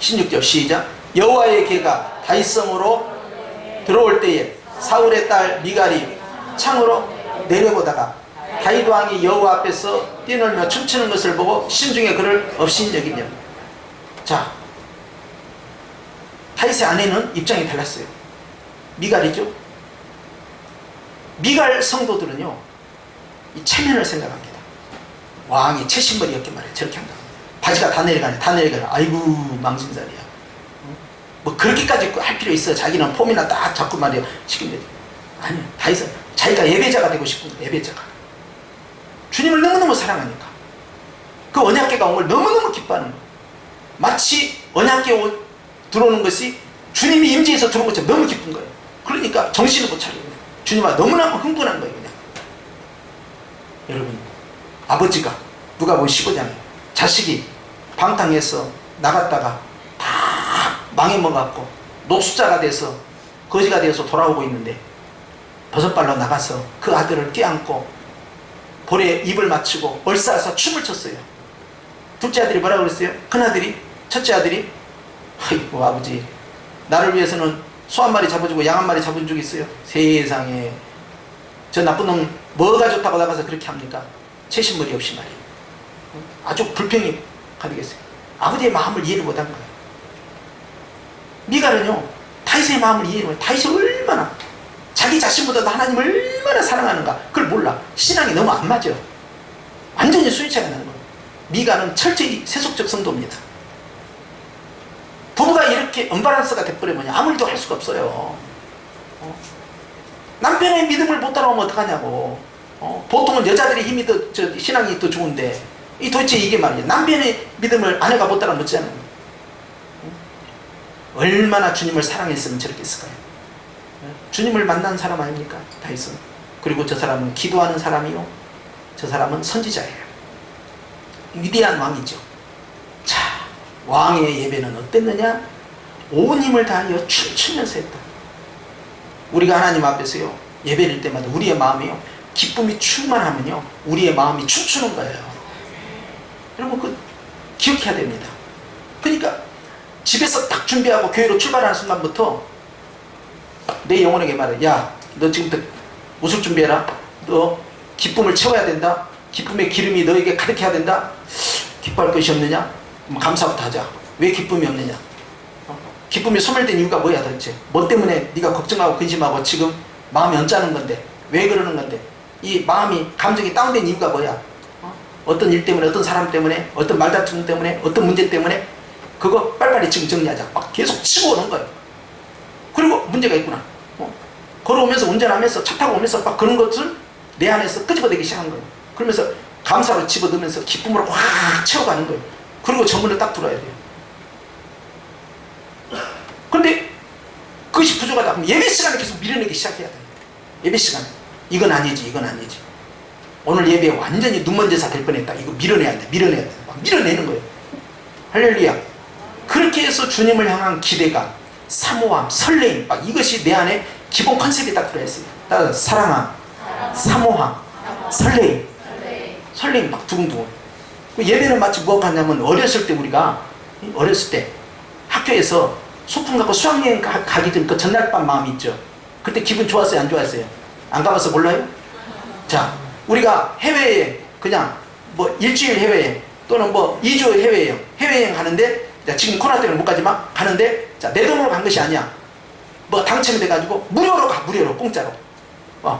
16절 시작. 여호와의 궤가 다윗성으로 들어올 때에 사울의 딸 미갈이 창으로 내려보다가 다윗 왕이 여호와 앞에서 뛰놀며 춤추는 것을 보고 심중에 그를 업신여기며. 자, 다윗의 아내는 입장이 달랐어요. 미갈이죠. 미갈 성도들은요, 이 체면을 생각합니다. 왕이 채신머리였기 말이에요. 저렇게 한다. 바지가 다 내려가네. 다 내려가네. 아이고 망신살이야. 뭐 그렇게까지 할 필요 있어. 자기는 폼이나 딱 잡고 말이야 시킨데. 아니요. 다윗은 자기가 예배자가 되고 싶은 거예요. 예배자가. 주님을 너무너무 사랑하니까. 그 언약궤가 온 걸 너무너무 기뻐하는 거예요. 마치 언약궤 들어오는 것이 주님이 임재해서 들어온 것처럼 너무 기쁜 거예요. 그러니까 정신을 못 차리고 주님 앞에 너무나 흥분한 거예요. 그냥. 여러분, 아버지가 누가복음 15장에 자식이 방탕해서 나갔다가 다 망해먹었고 노숙자가 돼서 거지가 되어서 돌아오고 있는데 버섯발로 나가서 그 아들을 껴안고 볼에 입을 맞추고 얼싸서 춤을 췄어요. 둘째 아들이 뭐라고 그랬어요? 큰아들이, 첫째 아들이, 아이고 아버지, 나를 위해서는 소 한 마리 잡아주고 양 한 마리 잡은 적 있어요? 세상에, 저 나쁜 놈 뭐가 좋다고 나가서 그렇게 합니까? 채신머리 없이 말이에요. 아주 불평이 가득했어요. 아버지의 마음을 이해를 못한 거예요. 미갈은요, 다윗의 마음을 이해를 못해요. 다윗이 얼마나 자기 자신보다도 하나님을 얼마나 사랑하는가 그걸 몰라. 신앙이 너무 안 맞아. 완전히 수위차가 나는 거예요. 미갈은 철저히 세속적 성도입니다. 부부가 이렇게 언밸런스가 돼버리면 아무 일도 할 수가 없어요. 남편의 믿음을 못 따라오면 어떡하냐고. 보통은 여자들의 힘이 신앙이 더 좋은데, 도대체 이게 말이야. 남편의 믿음을 아내가 못 따라오면 어쩌냐고. 얼마나 주님을 사랑했으면 저렇게 했을까요? 주님을 만난 사람 아닙니까? 다윗은. 그리고 저 사람은 기도하는 사람이요, 저 사람은 선지자예요. 위대한 왕이죠. 자, 왕의 예배는 어땠느냐? 온 힘을 다하여 춤추면서 했다. 우리가 하나님 앞에서요, 예배를 때마다 우리의 마음이요, 기쁨이 충만하면요, 우리의 마음이 춤추는 거예요. 여러분, 그 기억해야 됩니다. 그러니까 집에서 딱 준비하고 교회로 출발하는 순간부터 내 영혼에게 말해. 야, 너 지금부터 웃을 준비해라. 너 기쁨을 채워야 된다. 기쁨의 기름이 너에게 가득해야 된다. 기뻐할 것이 없느냐? 감사부터 하자. 왜 기쁨이 없느냐? 기쁨이 소멸된 이유가 뭐야 도대체? 뭐 때문에 네가 걱정하고 근심하고 지금 마음이 언짢은 건데, 왜 그러는 건데, 이 마음이 감정이 다운된 이유가 뭐야? 어떤 일 때문에, 어떤 사람 때문에, 어떤 말다툼 때문에, 어떤 문제 때문에, 그거 빨리빨리 지금 정리하자. 막 계속 치고 오는 거예요. 그리고 문제가 있구나. 걸어오면서, 운전하면서, 차 타고 오면서 막 그런 것을 내 안에서 끄집어내기 시작한 거예요. 그러면서 감사로 집어넣으면서 기쁨으로 확 채워가는 거예요. 그리고 전문을 딱 들어야 돼요. 그런데 그것이 부족하다. 그럼 예배 시간에 계속 밀어내기 시작해야 돼요. 예배 시간에. 이건 아니지, 이건 아니지. 오늘 예배에 완전히 눈먼제사 될 뻔했다. 이거 밀어내야 돼, 밀어내야 돼. 막 밀어내는 거예요. 할렐루야. 그렇게 해서 주님을 향한 기대감, 사모함, 설레임, 막 이것이 내 안에 기본 컨셉이 딱 들어있어요. 따라서 사랑함, 사모함, 설레임. 설레임 막 두근두근. 예배는 마치 무엇 같냐면, 어렸을 때 우리가, 어렸을 때 학교에서 소풍 갖고 수학여행 가기 전 그 전날 밤 마음이 있죠. 그때 기분 좋았어요, 안 좋았어요? 안 가봐서 몰라요? 자, 우리가 해외여행, 그냥 뭐 일주일 해외여행 또는 뭐 2주 해외여행 가는데, 자, 지금 코로나 때문에 못 가지만 가는데, 자, 내 돈으로 간 것이 아니야. 뭐 당첨이 돼가지고 무료로 가, 무료로, 공짜로.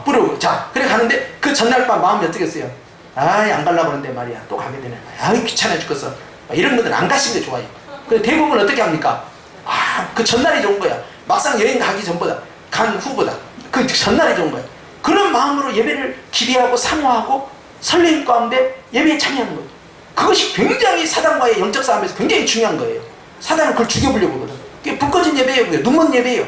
무료로. 자, 그래 가는데 그 전날 밤 마음이 어떻겠어요? 아이, 안 가려고 하는데 말이야. 또 가게 되네. 아이, 귀찮아 죽겠어. 이런 분들은 안 가시는 게 좋아요. 근데 대부분 어떻게 합니까? 그 전날이 좋은 거야. 막상 여행 가기 전보다, 간 후보다 그 전날이 좋은 거야. 그런 마음으로 예배를 기대하고 사모하고 설레임 가운데 예배에 참여하는 거예요. 그것이 굉장히 사단과의 영적 싸움에서 굉장히 중요한 거예요. 사단은 그걸 죽여보려고 하거든. 그게 불 꺼진 예배예요. 눈먼 예배예요.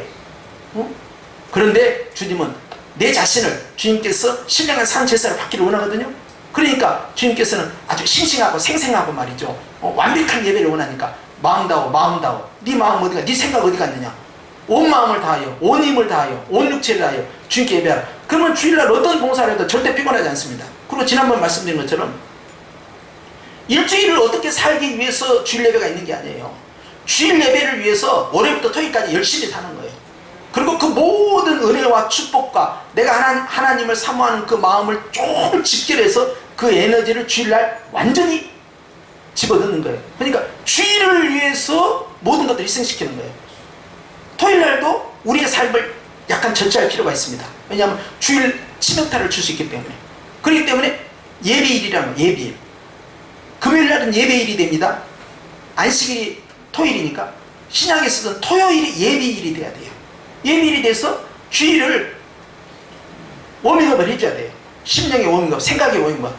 그런데 주님은 내 자신을, 주님께서 신령한 산 제사를 받기를 원하거든요. 그러니까 주님께서는 아주 싱싱하고 생생하고 말이죠, 완벽한 예배를 원하니까 마음다워. 네 마음 어디가, 네 생각 어디 갔느냐? 온 마음을 다하여, 온 힘을 다하여, 온 육체를 다하여 주님께 예배하라. 그러면 주일날 어떤 봉사를 해도 절대 피곤하지 않습니다. 그리고 지난번 말씀드린 것처럼 일주일을 어떻게 살기 위해서 주일 예배가 있는 게 아니에요. 주일 예배를 위해서 월요일부터 토요일까지 열심히 사는 거예요. 그리고 그 모든 은혜와 축복과 내가 하나님을 사모하는 그 마음을 좀 집결해서 그 에너지를 주일날 완전히 집어넣는 거예요. 그러니까 주일을 위해서 모든 것들을 희생시키는 거예요. 토요일날도 우리의 삶을 약간 절제할 필요가 있습니다. 왜냐하면 주일 치명타를 줄 수 있기 때문에. 그렇기 때문에 예배일이라는 거예요. 예배일. 금요일날은 예배일이 됩니다. 안식일이 토요일이니까 신약에서는 토요일이 예배일이 돼야 돼요. 예배일이 돼서 주일을 워밍업을 해줘야 돼요. 심령의 워밍업, 생각의 워밍업.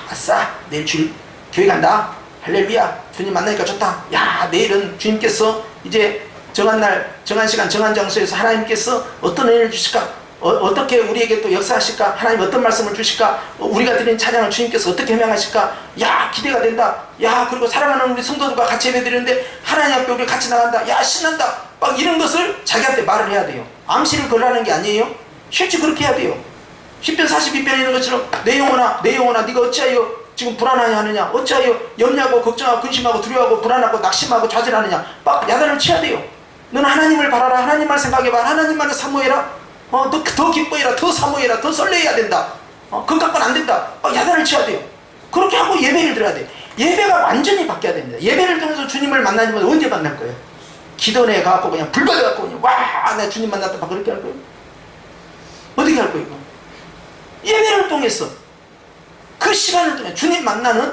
아싸, 내일 주일 교회 간다. 할렐루야, 주님 만나니까 좋다. 야, 내일은 주님께서 이제 정한 날, 정한 시간, 정한 장소에서 하나님께서 어떤 은혜를 주실까? 어떻게 우리에게 또 역사하실까? 하나님 어떤 말씀을 주실까? 우리가 드린 찬양을 주님께서 어떻게 해명하실까? 야, 기대가 된다. 야, 그리고 사랑하는 우리 성도들과 같이 예배 드리는데 하나님 앞에 우리 같이 나간다. 야, 신난다. 막 이런 것을 자기한테 말을 해야 돼요. 암시를 걸라는 게 아니에요. 실제 그렇게 해야 돼요. 10편 42편에 있는 것처럼 내 영혼아 네가 어찌하여 지금 불안하게 하느냐? 어찌하여 염려하고 걱정하고 근심하고 두려워하고 불안하고 낙심하고 좌절하느냐? 막 야단을 쳐야 돼요. 너는 하나님을 바라라. 하나님만 생각해봐. 하나님만을 사모해라. 너 더 기뻐해라. 더 사모해라. 더 설레해야 된다. 그것 갖고는 안 된다. 야단을 쳐야 돼요. 그렇게 하고 예배를 드려야 돼. 예배가 완전히 바뀌어야 됩니다. 예배를 통해서 주님을 만나면 언제 만날 거예요? 기도원에 가갖고 그냥 불 받아갖고 그냥 와, 나 주님 만났다 막 그렇게 할 거예요? 어떻게 할 거예요, 이거? 예배를 통해서 그 시간을 통해 주님 만나는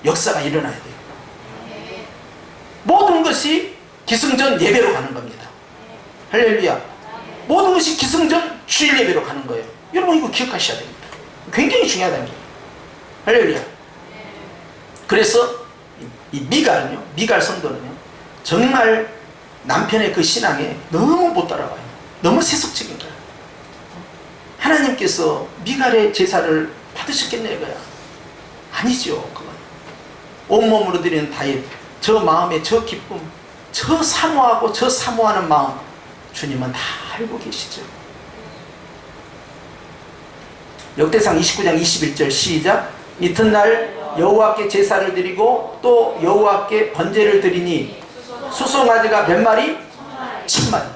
역사가 일어나야 돼요. 모든 것이 기승전 예배로 가는 겁니다. 할렐루야. 모든 것이 기승전 주일 예배로 가는 거예요. 여러분 이거 기억하셔야 됩니다. 굉장히 중요하다는 거예요. 할렐루야. 그래서 이 미갈 성도는요, 정말 남편의 그 신앙에 너무 못 따라가요. 너무 세속적인 거야. 하나님께서 미갈의 제사를 받으셨겠냐 이거야. 아니죠. 그건 온몸으로 드리는 다윗, 저 마음에 저 기쁨, 저 사모하고 저 사모하는 마음, 주님은 다 알고 계시죠. 역대상 29장 21절 시작. 이튿날 여호와께 제사를 드리고 또 여호와께 번제를 드리니 수송아지가 몇 마리? 1000마리.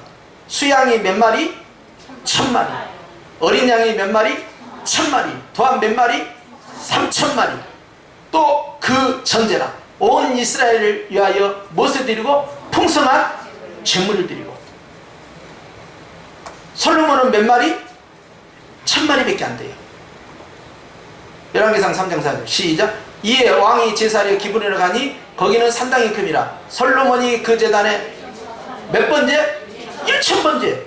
수양이 몇 마리? 1000마리. 어린 양이 몇 마리? 1000마리. 또한 몇 마리? 3000마리. 또 그 전제라 온 이스라엘을 위하여 무엇을 드리고? 풍성한 제물을 드리고. 솔로몬은 몇 마리? 1000마리밖에 안 돼요. 열왕기상 3장 4절 시작. 이에 왕이 제사를 기브론에 가니 거기는 산당이 큼이라. 솔로몬이 그 제단에 몇 번째? 1000번째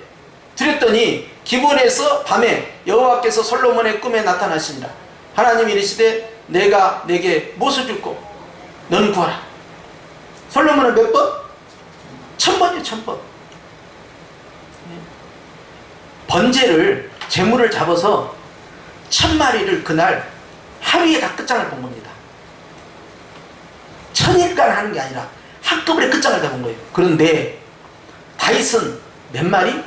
드렸더니 기브론에서 밤에 여호와께서 솔로몬의 꿈에 나타나시니라. 하나님이 이르시되 내가 내게 무엇을 줄고 너는 구하라. 솔로몬은 몇 번? 1000번이요. 1000번. 번제를 제물을 잡아서 1000마리를 그날 하루에 다 끝장을 본 겁니다. 천일간 하는 게 아니라 한꺼번에 끝장을 다 본 거예요. 그런데 다윗은 몇 마리?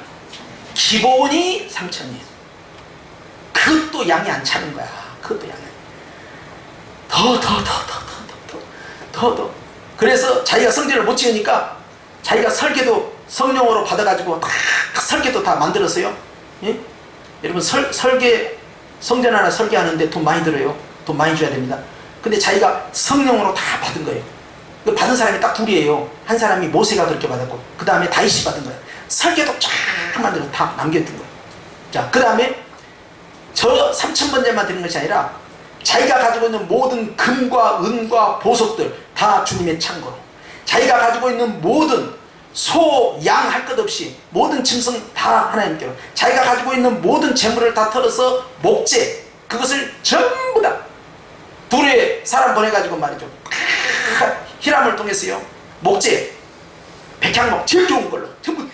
기본이 3000이에요. 그것도 양이 안 차는 거야. 그것도 양이 더. 그래서 자기가 성전을 못 지으니까 자기가 설계도 성령으로 받아가지고 다 설계도 다 만들었어요. 예? 여러분 설계 성전 하나 설계하는데 돈 많이 들어요. 돈 많이 줘야 됩니다. 근데 자기가 성령으로 다 받은 거예요. 그 받은 사람이 딱 둘이에요. 한 사람이 모세가 그렇게 받았고 그 다음에 다윗이 받은 거예요. 설계도 쫙 만들어 다 남겨둔 거예요. 자, 그 다음에 저 3000번째만 드린 것이 아니라 자기가 가지고 있는 모든 금과 은과 보석들 다 주님의 창고로, 자기가 가지고 있는 모든 소, 양 할 것 없이 모든 짐승 다 하나님께로, 자기가 가지고 있는 모든 재물을 다 털어서 목재, 그것을 전부 다 둘의 사람 보내가지고 말이죠, 히람을 통해서요, 목재, 백향목 제일 좋은 걸로 전부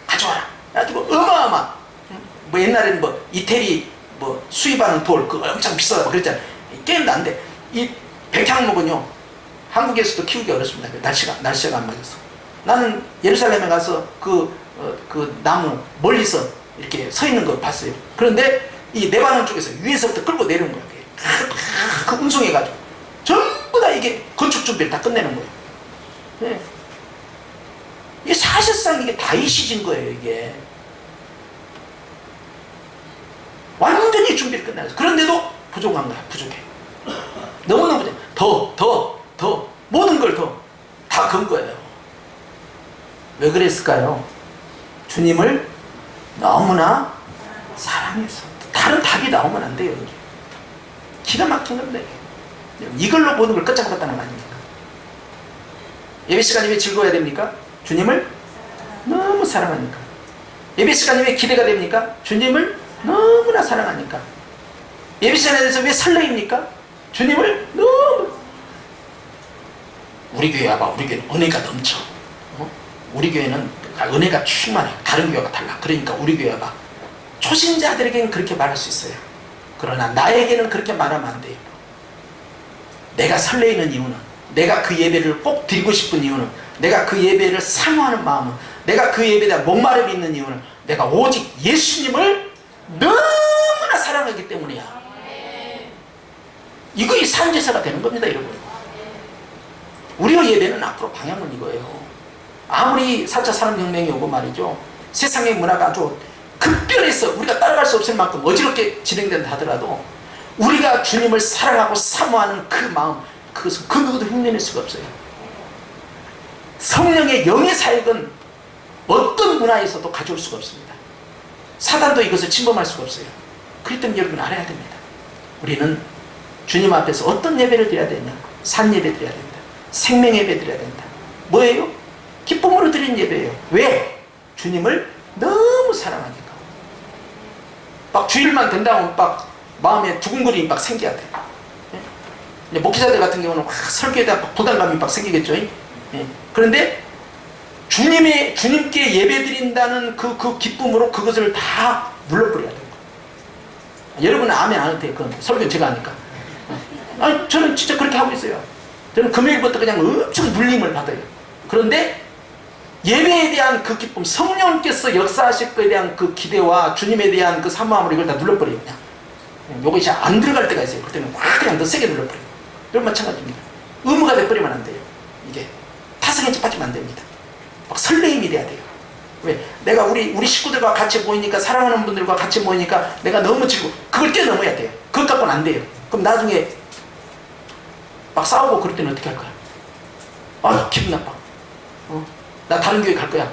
가져와라. 가지고 어마어마, 뭐 옛날에는 뭐 이태리 뭐 수입하는 돌 그거 엄청 비싸다고 그랬잖아요. 게임도 안 돼. 이 백향목은요 한국에서도 키우기 어렵습니다. 날씨가 안 맞아서. 나는 예루살렘에 가서 그 나무 멀리서 이렇게 서 있는 거 봤어요. 그런데 이 레바논 쪽에서 위에서부터 끌고 내려오는 거예요. 그 운송해가지고 전부 다 이게 건축 준비를 다 끝내는 거예요. 네. 이게 사실상 이게 다윗이 진 거예요. 이게 완전히 준비를 끝내서. 그런데도 부족한 거야. 부족해. 너무너무 더 모든 걸 다 건 거예요. 왜 그랬을까요? 주님을 너무나 사랑해서. 다른 답이 나오면 안 돼요. 기가 막힌 건데 이걸로 모든 걸 끝장봤다는 거 아닙니까? 예배 시간이 왜 즐거워야 됩니까? 주님을 너무 사랑하니까. 예배 시간이 왜 기대가 됩니까? 주님을 너무나 사랑하니까. 예배 시간에 대해서 왜 설레입니까? 주님을 너무. 우리 교회 와봐. 우리 교회는 은혜가 넘쳐. 우리 교회는 은혜가 충만해. 다른 교회가 달라. 그러니까 우리 교회 와봐. 초신자들에게는 그렇게 말할 수 있어요. 그러나 나에게는 그렇게 말하면 안 돼요. 내가 설레이는 이유는, 내가 그 예배를 꼭 드리고 싶은 이유는, 내가 그 예배를 사모하는 마음은, 내가 그 예배에 대한 목마름이 있는 이유는 내가 오직 예수님을 너무나 사랑하기 때문이야. 이거 이 산제사가 되는 겁니다, 여러분. 우리의 예배는 앞으로 방향은 이거예요. 아무리 4차 산업혁명이 오고 말이죠, 세상의 문화가 아주 급변해서 우리가 따라갈 수 없을 만큼 어지럽게 진행된다 하더라도 우리가 주님을 사랑하고 사모하는 그 마음, 그것은 그 누구도 흉내낼 수가 없어요. 성령의 영의 사역은 어떤 문화에서도 가져올 수가 없습니다. 사단도 이것을 침범할 수가 없어요. 그렇기 때문에 여러분 알아야 됩니다. 우리는 주님 앞에서 어떤 예배를 드려야 되냐? 산 예배 드려야 된다. 생명 예배 드려야 된다. 뭐예요? 기쁨으로 드리는 예배예요. 왜? 주님을 너무 사랑하니까. 막 주일만 된다고 막 마음에 두근거림이 막 생겨야 돼요. 예? 목회자들 같은 경우는 설교에 대한 부담감이 막 생기겠죠. 예? 그런데 주님께 예배드린다는 그 기쁨으로 그것을 다 눌러버려야 돼요. 여러분은 아멘 안 해도 돼요. 그건 설교는 제가 하니까. 아니, 저는 진짜 그렇게 하고 있어요. 저는 금요일부터 그냥 엄청 눌림을 받아요. 그런데 예배에 대한 그 기쁨, 성령께서 역사하실 것에 대한 그 기대와 주님에 대한 그 사모함으로 이걸 다 눌러버려요. 그냥 요것이 안 들어갈 때가 있어요. 그때는 확 그냥 더 세게 눌러버려요. 여러분 마찬가지입니다. 의무가 돼버리면 안 돼요. 이게 타성에 빠지면 안 됩니다. 막 설레임이 돼야 돼요. 왜? 내가 우리 식구들과 같이 모이니까, 사랑하는 분들과 같이 모이니까 내가 너무 즐거워. 그걸 뛰어넘어야 돼요. 그것 갖고는 안 돼요. 그럼 나중에 막 싸우고 그럴 때는 어떻게 할 거야? 아, 기분 나빠. 나 다른 교회 갈 거야.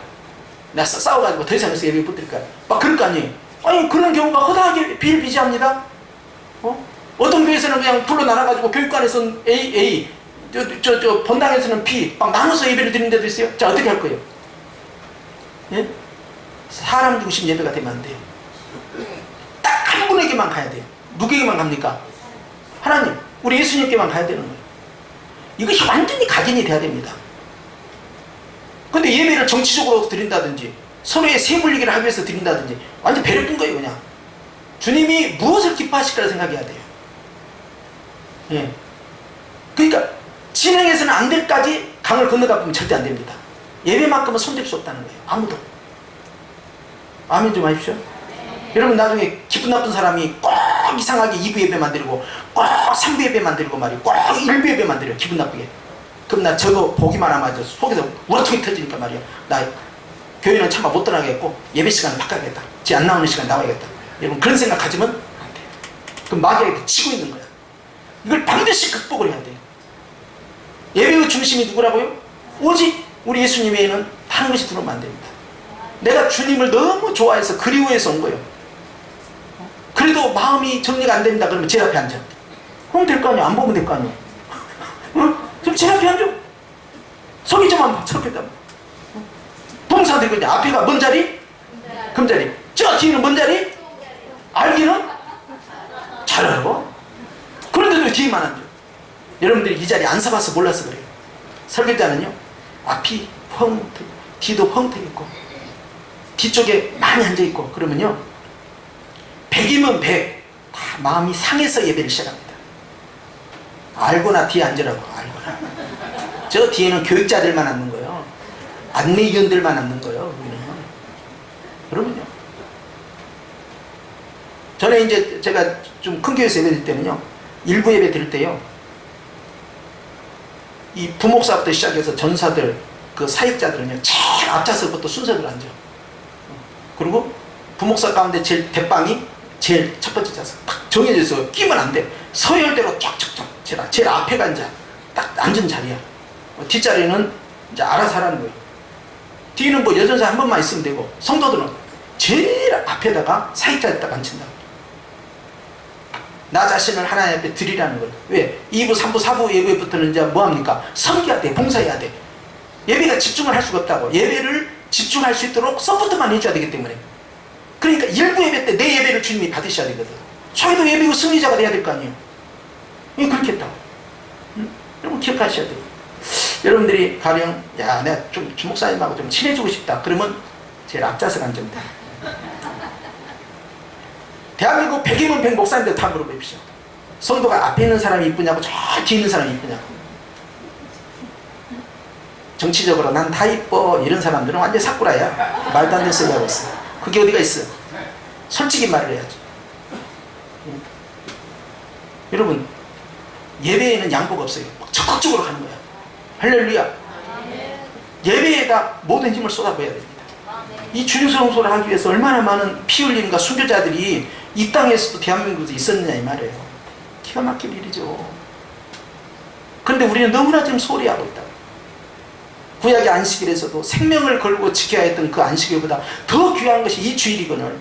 나 싸워가지고 더 이상 여기서 예배 못 드릴 거야. 막 그럴 거 아니에요. 아니, 그런 경우가 허다하게 비일비재합니다. 어떤 교회에서는 그냥 불러 나눠가지고 교육관에서는 A, 본당에서는 B, 막 나눠서 예배를 드리는 데도 있어요. 자, 어떻게 할 거예요? 예? 사람 중심 예배가 되면 안 돼요. 딱 한 분에게만 가야 돼요. 누구에게만 갑니까? 하나님, 우리 예수님께만 가야 되는 거예요. 이것이 완전히 각인이 돼야 됩니다. 근데 예배를 정치적으로 드린다든지 서로의 세물리기를 하기 위해서 드린다든지 완전 배를 뜬 거예요. 그냥 주님이 무엇을 기뻐하실까를 생각해야 돼요. 예. 그러니까 진행해서는 안 될까지 강을 건너가 보면 절대 안 됩니다. 예배만큼은 손댈 수 없다는 거예요. 아무도. 아멘 좀 하십시오. 여러분 나중에 기분 나쁜 사람이 꼭 이상하게 2부 예배 만들고 꼭 3부 예배 만들고 말이에요. 꼭 1부 예배 만들어요. 기분 나쁘게. 그럼 나 저거 보기만 하면 속에서 우라통이 터지니까 말이야. 나 교회는 차마 못 떠나겠고 예배 시간을 바꿔야겠다. 지 안 나오는 시간 나와야겠다. 여러분 그런 생각 가지면 안 돼. 그럼 마귀에게 치고 있는 거야. 이걸 반드시 극복을 해야 돼요. 예배의 중심이 누구라고요? 오직 우리 예수님 외에는 다른 것이 들어오면 안 됩니다. 내가 주님을 너무 좋아해서 그리워해서 온 거예요. 그래도 마음이 정리가 안 됩니다. 그러면 제일 앞에 앉아. 그럼 될 거 아니야. 안 보면 될 거 아니야. 그럼 제일 앞에 앉아. 속이 좀 안 봐. 저렇게 동사들이 그냥 앞에가 뭔 자리? 금자리. 저 뒤에는 뭔 자리? 알기는? 잘 알아. 그런데도 왜 뒤에만 앉아? 여러분들이 이 자리에 안 서봐서 몰라서 그래요. 설교자는요, 앞이 펑, 뒤도 펑 트있고, 뒤쪽에 많이 앉아있고, 그러면요, 100이면 100, 다 마음이 상해서 예배를 시작합니다. 알고나 뒤에 앉으라고, 알고나. 저 뒤에는 교육자들만 앉는 거예요. 안내위원들만 앉는 거예요, 우리는. 그러면요. 전에 이제 제가 좀 큰 교회에서 예배 드릴 때는요, 일부 예배 드릴 때요, 이 부목사부터 시작해서 전사들, 그 사역자들은요, 제일 앞좌석부터 순서대로 앉아. 그리고 부목사 가운데 제일 대빵이 제일 첫 번째 좌석. 딱 정해져 있어. 끼면 안 돼. 서열대로 쫙쫙쫙. 제일 앞에 앉아. 딱 앉은 자리야. 뒷자리는 이제 알아서 하라는 거예요. 뒤는 뭐 여전사 한 번만 있으면 되고, 성도들은 제일 앞에다가 사역자에다가 앉힌다. 나 자신을 하나님 앞에 드리라는 거예요. 왜? 2부, 3부, 4부 예배부터는 이제 뭐합니까? 섬겨야 돼. 봉사해야 돼. 예배가 집중을 할 수가 없다고. 예배를 집중할 수 있도록 서포트만 해줘야 되기 때문에. 그러니까 1부 예배 때 내 예배를 주님이 받으셔야 되거든. 저희도 예배고 승리자가 돼야 될 거 아니에요. 왜 그렇게 했다고? 여러분 기억하셔야 돼요. 여러분들이 가령 야 내가 좀 주목사님하고 좀 친해지고 싶다. 그러면 제일 앞좌석 앉으면 돼. 대한민국 100이면 100 목사님들 다 물어보십시오. 성도가 앞에 있는 사람이 이쁘냐고 저 뒤에 있는 사람이 이쁘냐고. 정치적으로 난 다 이뻐 이런 사람들은 완전 사꾸라야. 말도 안 되는 소리 하고 있어. 그게 어디가 있어. 솔직히 말을 해야지. 여러분 예배에는 양보가 없어요. 적극적으로 가는 거야. 할렐루야. 예배에다 모든 힘을 쏟아부어야 됩니다. 이 주님성소를 하기 위해서 얼마나 많은 피 흘림과 순교자들이 이 땅에서도 대한민국에서 있었느냐 이 말이에요. 기가 막힌 일이죠. 그런데 우리는 너무나 지금 소홀히 하고 있다. 구약의 안식일에서도 생명을 걸고 지켜야 했던 그 안식일보다 더 귀한 것이 이 주일이거늘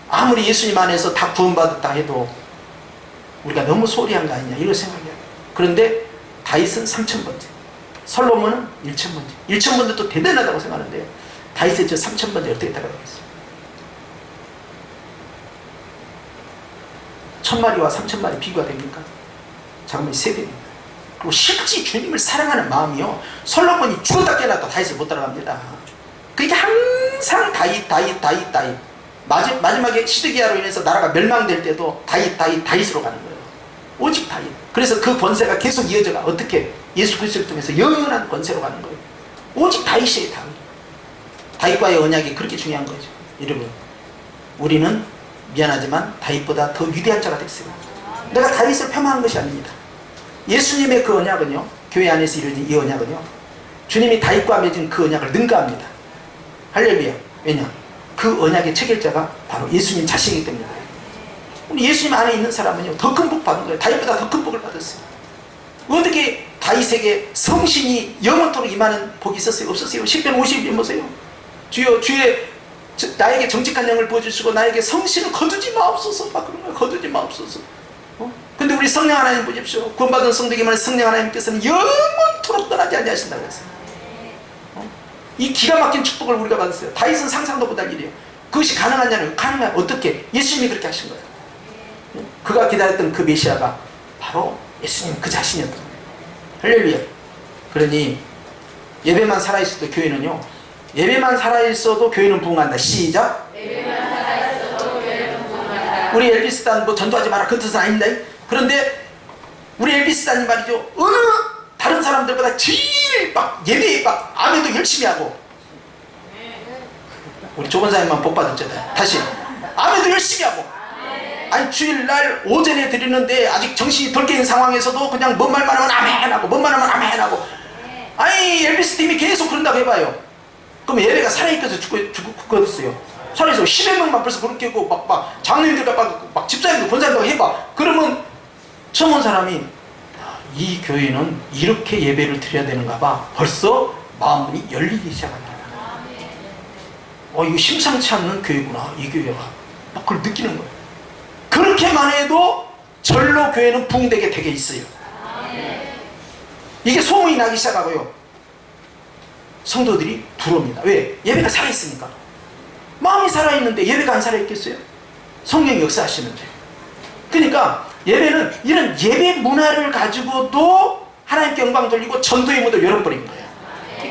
아무리 예수님 안에서 다 구원받았다 해도 우리가 너무 소홀히 한 거 아니냐 이런 생각이야. 그런데 다윗은 3000번째, 솔로몬은 1000번째. 1000번째도 대단하다고 생각하는데 다윗의 저 3000번째 어떻게 따라가겠어요? 1000마리와 3000마리 비교가 됩니까? 잠깐만 3배입니다. 그리고 실제 주님을 사랑하는 마음이요, 솔로몬이 죽었다 깨어났다 다윗을 못 따라갑니다. 그러니까 항상 다윗. 마지막에 시드기야로 인해서 나라가 멸망될 때도 다윗으로 가는 거예요. 오직 다윗. 그래서 그 권세가 계속 이어져가. 어떻게? 예수 그리스도를 통해서 영원한 권세로 가는 거예요. 오직 다윗이에요. 다윗과의 언약이 그렇게 중요한 거죠. 여러분, 우리는 미안하지만 다윗보다 더 위대한 자가 됐어요. 내가 다윗을 폄하한 것이 아닙니다. 예수님의 그 언약은요, 교회 안에서 이루어진 이 언약은요, 주님이 다윗과 맺은 그 언약을 능가합니다. 할렐루야. 왜냐? 그 언약의 체결자가 바로 예수님 자신이기 때문에 그래요. 우리 예수님 안에 있는 사람은요, 더 큰 복 받은 거예요. 다윗보다 더 큰 복을 받았어요. 어떻게 다윗에게 성신이 영원토록 임하는 복이 있었어요? 없었어요? 10편 50편 보세요. 주여 나에게 정직한 영을 부어주시고 나에게 성신을 거두지 마옵소서 막 그런 거예요. 거두지 마옵소서. 근데 우리 성령 하나님 보십시오. 구원받은 성도에게만 성령 하나님께서는 영원토록 떠나지 아니하신다고 했어요. 이 기가 막힌 축복을 우리가 받았어요. 다윗은 상상도 못할 일이에요. 그것이 가능하냐면 가능해요. 어떻게? 예수님이 그렇게 하신 거예요. 그가 기다렸던 그 메시아가 바로 예수님 그 자신이었던 거예요. 할렐루야. 그러니 예배만 살아있어도 교회는요, 예배만 살아있어도 교회는 부흥한다. 시작. 예배만 살아있어도 교회는 부흥한다. 우리 엘비스단 뭐 전도하지 마라 그 뜻은 아닙니다. 그런데 우리 엘비스단이 말이죠, 어느 다른 사람들보다 제일 막 예배에 막 아멘도 열심히 하고, 우리 조건사님만 복 받았잖아요. 다시 아멘도 열심히 하고, 아니 주일날 오전에 드리는데 아직 정신이 덜 깨인 상황에서도 그냥 뭔 말만 하면 아멘하고 뭔 말 하면 아멘하고. 아니 엘비스 팀이 계속 그런다고 해봐요. 그럼 예배가 살아있어서 죽었어요. 살아있어 10여 명만 벌써 그렇게 하고 막 장로님들과 막 집사님들 권사님들 해봐. 그러면 처음 온 사람이 이 교회는 이렇게 예배를 드려야 되는가 봐. 벌써 마음문이 열리기 시작합니다. 이거 심상치 않는 교회구나 이 교회가. 막 그걸 느끼는 거예요. 그렇게만 해도 절로 교회는 부흥되게 되게 있어요. 이게 소문이 나기 시작하고요, 성도들이 들어옵니다. 왜? 예배가 살아있으니까. 마음이 살아있는데 예배가 안 살아있겠어요? 성령이 역사하시는데. 그러니까 예배는 이런 예배 문화를 가지고도 하나님께 영광 돌리고 전도의 문을 열어버린 거예요.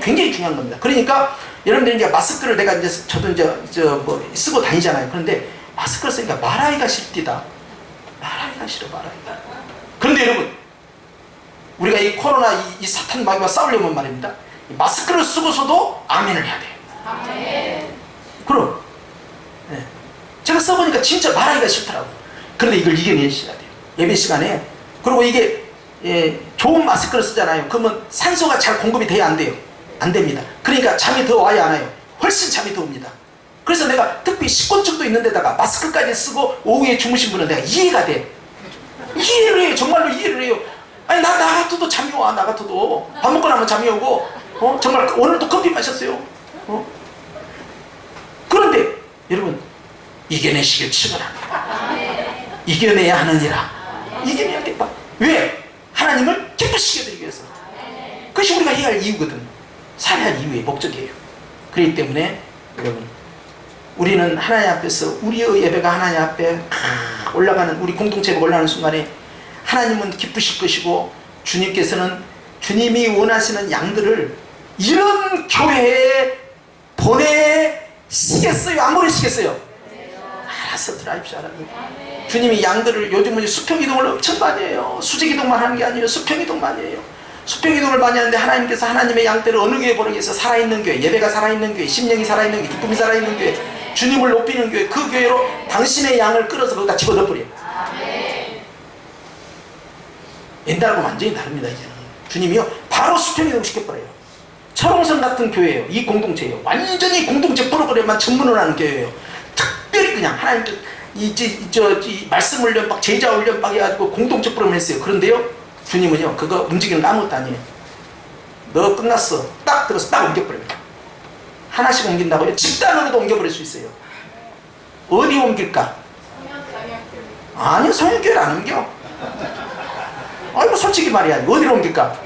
굉장히 중요한 겁니다. 그러니까 여러분들이 이제 마스크를 내가 이제 저도 이제 뭐 쓰고 다니잖아요. 그런데 마스크를 쓰니까 말하기가 싫디다. 말하기가 싫어, 말하기가. 그런데 여러분, 우리가 이 코로나 이 사탄 마귀와 싸우려면 말입니다, 마스크를 쓰고서도 아멘을 해야 돼요. 아멘. 그럼 네. 제가 써보니까 진짜 말하기가 싫더라고. 그런데 이걸 이겨내셔야 돼요, 예배 시간에. 그리고 이게 좋은 마스크를 쓰잖아요. 그러면 산소가 잘 공급이 돼야 안 돼요? 안 됩니다. 그러니까 잠이 더 와야 안 와요? 훨씬 잠이 더 옵니다. 그래서 내가 특히 식곤증도 있는 데다가 마스크까지 쓰고 오후에 주무신 분은 내가 이해가 돼. 이해를 해요. 정말로 이해를 해요. 아니 나 같아도 잠이 와. 나 같아도 밥 먹고 나면 잠이 오고, 정말 오늘도 커피 마셨어요. 그런데 여러분, 이겨내시길 축원합니다. 이겨내야 하느니라. 이겨내야 돼. 왜? 하나님을 기쁘시게 드리기 위해서. 그것이 우리가 해야 할 이유거든. 살아야 할 이유의 목적이에요. 그렇기 때문에 여러분, 우리는 하나님 앞에서 우리의 예배가 하나님 앞에 올라가는, 우리 공동체가 올라가는 순간에 하나님은 기쁘실 것이고, 주님께서는 주님이 원하시는 양들을 이런 교회에 보내시겠어요? 안 보내시겠어요? 알아서 들어가십시오. 주님이 양들을, 요즘은 수평이동을 엄청 많이 해요. 수직이동만 하는 게 아니에요. 수평이동만 해요. 수평이동을 많이 하는데 하나님께서 하나님의 양들을 어느 교회에 보내기 위해서 살아있는 교회, 예배가 살아있는 교회, 심령이 살아있는 교회, 기쁨이 살아있는 교회, 주님을 높이는 교회, 그 교회로 당신의 양을 끌어서 거기다 집어넣어버려요. 옛날하고 완전히 다릅니다. 이제는 주님이요 바로 수평이동 시켜버려요. 철옹성 같은 교회예요. 이 공동체예요. 완전히 공동체 프로그램만 전문을 하는 교회예요. 특별히 그냥 하나님께 이 말씀 훈련 막 제자 훈련 막 해가지고 공동체 프로그램 했어요. 그런데요, 주님은요, 그거 움직이는 거 아무것도 아니에요. 너 끝났어. 딱 들어서 딱 옮겨버려요. 하나씩 옮긴다고요? 집단으로도 옮겨버릴 수 있어요. 어디 옮길까? 아니요, 성형교회를 안 옮겨. 아이고, 솔직히 말이야. 어디로 옮길까?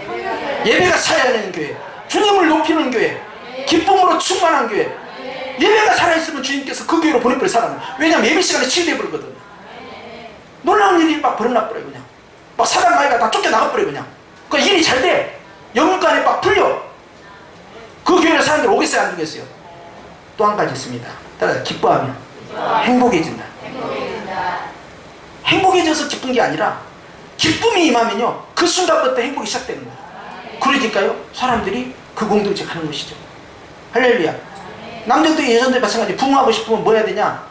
예배가 살아있는 교회, 주님을 높이는 교회, 기쁨으로 충만한 교회. 예배가 살아있으면 주님께서 그 교회로 보내버려, 사람을. 왜냐면 예배 시간에 치유돼버리거든. 놀라운 일이 막 벌어나버려요. 그냥 막 사람 마이가 다 쫓겨나가버려요. 그냥 그 일이 잘 돼. 영문간에 막 풀려. 그 교회에 사람들 오겠어요, 안 오겠어요? 또 한 가지 있습니다. 따라 기뻐하면 행복해진다. 행복해져서 기쁜 게 아니라 기쁨이 임하면요, 그 순간부터 행복이 시작되는 거예요. 그러니까요, 사람들이 그 공동체 가는 것이죠. 할렐루야. 남자도 예전에 마찬가지. 부흥하고 싶으면 뭐 해야 되냐?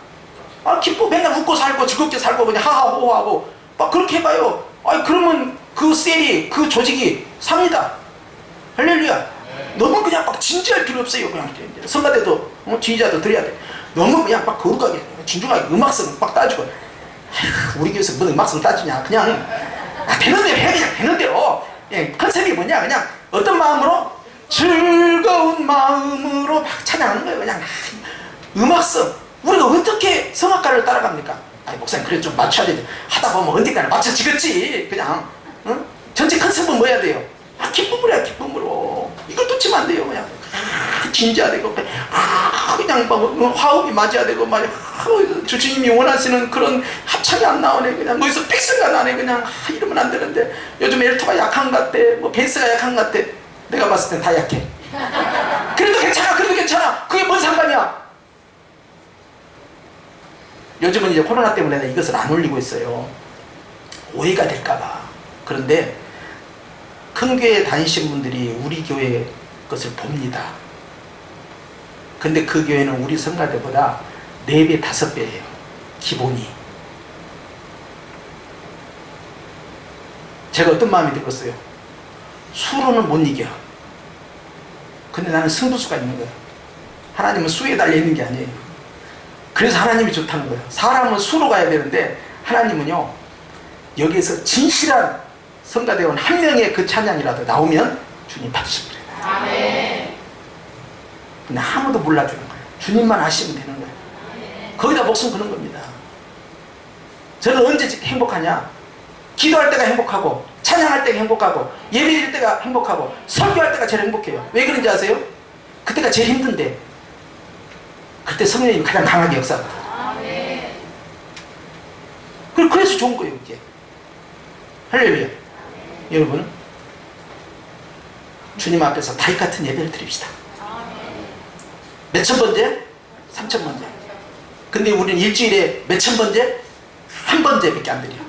기뻐. 맨날 웃고 살고 즐겁게 살고 그냥 하하호호하고 막 그렇게 해봐요. 그러면 그 셀이, 그 조직이 삽니다. 할렐루야. 너무 그냥 막 진지할 필요 없어요. 그냥 성가대도 지휘자도 드려야 돼. 너무 그냥 막 거룩하게 진중하게 음악성 막 따지고. 우리 교회에서 무슨 음악성 따지냐? 그냥 되는 대로 해. 그냥 되는 대로. 컨셉이 뭐냐? 그냥 어떤 마음으로? 즐거운 마음으로 막 찬양하는 거예요. 그냥 음악성. 우리가 어떻게 성악가를 따라갑니까? 목사님, 그래 좀 맞춰야 되지. 하다 보면 언젠가는 맞춰지겠지. 그냥 전체 컨셉은 뭐 해야 돼요? 기쁨으로 해야. 기쁨으로. 이걸 놓치면 안 돼요. 그냥 진지해야 되고 그냥 막 화음이 맞아야 되고 막 주님이 원하시는 그런 합창이 안 나오네. 그냥 어디서 픽스가 나네. 그냥 이러면 안 되는데 요즘 엘토가 약한 것 같아. 뭐 베이스가 약한 것 같아. 내가 봤을 땐 다 약해. 그래도 괜찮아. 그래도 괜찮아. 그게 뭔 상관이야? 요즘은 이제 코로나 때문에 이것을 안 올리고 있어요. 오해가 될까봐. 그런데 큰 교회 다니신 분들이 우리 교회 것을 봅니다. 근데 그 교회는 우리 성가대보다 4배, 5배예요. 기본이. 제가 어떤 마음이 들었어요? 수로는 못 이겨. 근데 나는 승부수가 있는 거예요. 하나님은 수에 달려있는 게 아니에요. 그래서 하나님이 좋다는 거예요. 사람은 수로 가야 되는데 하나님은요, 여기에서 진실한 성가대원 한 명의 그 찬양이라도 나오면 주님 받으실 거예요. 아멘. 근데 아무도 몰라주는 거예요. 주님만 아시면 되는 거예요. 아멘. 거기다 목숨 거는 겁니다. 저는 언제 행복하냐? 기도할 때가 행복하고, 찬양할 때가 행복하고, 예배드릴 때가 행복하고, 설교할 때가 제일 행복해요. 왜 그런지 아세요? 그때가 제일 힘든데 그때 성령님이 가장 강하게 역사하거든요. 아멘. 그래서 좋은 거예요, 이게. 할렐루야. 여러분, 주님 앞에서 다윗 같은 예배를 드립시다. 몇천 번째? 3천 번째. 근데 우리는 일주일에 몇천 번째? 한 번째밖에 안 드려요.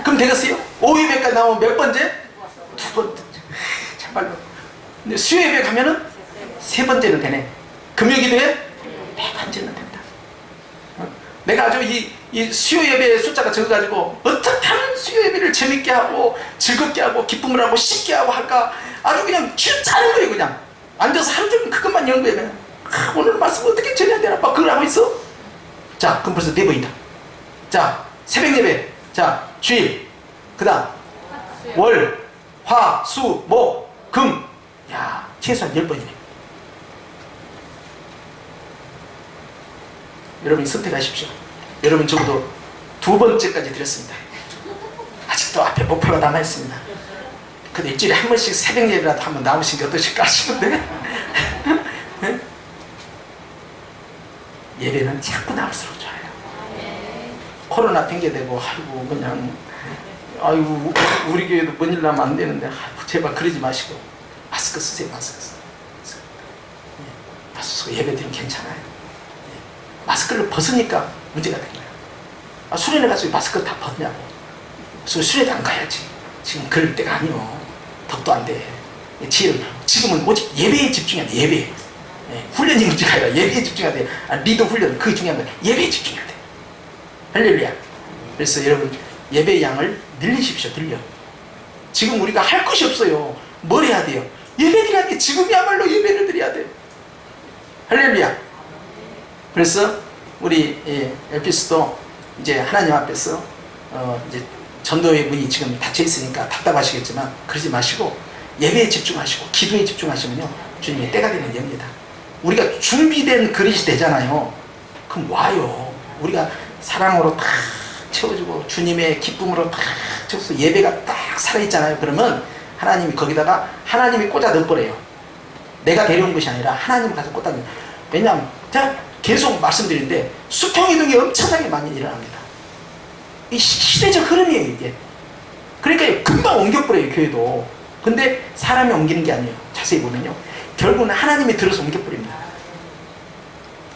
그럼 되겠어요? 5예배까지 나오면 몇 번째? 2번째. 참말로. 근데 수요예배 가면은 3번째는 되네. 금요기도에 4번째는 된다. 내가 아주 이 수요예배의 숫자가 적어가지고 어떻게 하면 수요예배를 재밌게 하고 즐겁게 하고 기쁨을 하고 쉽게 하고 할까, 아주 그냥 짜는 거예요. 그냥 앉아서 하루 종일 그것만 여는 거예요. 그냥 오늘 말씀 어떻게 전해야 되나 막 그걸 하고 있어. 자, 그럼 벌써 4번이다. 자, 새벽예배. 자, 주일. 그 다음 월, 화, 수, 목, 금. 야, 최소한 10번이네. 여러분이 선택하십시오. 여러분 적어도 2번째까지 드렸습니다. 아직도 앞에 목표가 남아있습니다. 근데 일주일에 한 번씩 새벽 예배라도 한번 나오신 게 어떠실까 하시는데 예배는 자꾸 나올수록 좋아요. 코로나 핑계대고 아이고 그냥 아이고 우리 교회도 뭔 일 나면 안 되는데 아이고 제발 그러지 마시고 마스크 쓰세요. 마스크 쓰세요. 마스크 쓰고 예배 드리면 괜찮아요. 마스크를 벗으니까 문제가 된 거야. 수련회 가서 마스크 다 벗냐고. 수련회 안 가야지. 지금 그럴 때가 아니요. 덕도 안 돼. 지금은 오직 예배에 집중해야 돼. 예배. 훈련이 문제가 아니라 예배에 집중해야 돼. 리더 훈련, 그게 중요한 거야. 예배에 집중해야 돼. 할렐루야. 그래서 여러분 예배의 양을 늘리십시오. 늘려. 지금 우리가 할 것이 없어요. 뭘 해야 돼요? 예배 드려야 돼. 지금이야말로 예배를 드려야 돼. 할렐루야. 그래서 우리 에피스도 이제 하나님 앞에서 이제 전도의 문이 지금 닫혀 있으니까 답답하시겠지만 그러지 마시고 예배에 집중하시고 기도에 집중하시면요 주님의 때가 되면 엽니다. 우리가 준비된 그릇이 되잖아요. 그럼 와요. 우리가 사랑으로 딱 채워주고 주님의 기쁨으로 딱 채워서 예배가 딱 살아있잖아요. 그러면 하나님이 거기다가 하나님이 꽂아 넣을 거래요. 내가 데려온 것이 아니라 하나님 가서 꽂아 넣어요. 왜냐하면 제가 계속 말씀드리는데 수평이동이 엄청나게 많이 일어납니다. 이 시대적 흐름이에요 이게. 그러니까 금방 옮겨버려요 교회도. 근데 사람이 옮기는 게 아니에요. 자세히 보면요 결국은 하나님이 들어서 옮겨버립니다.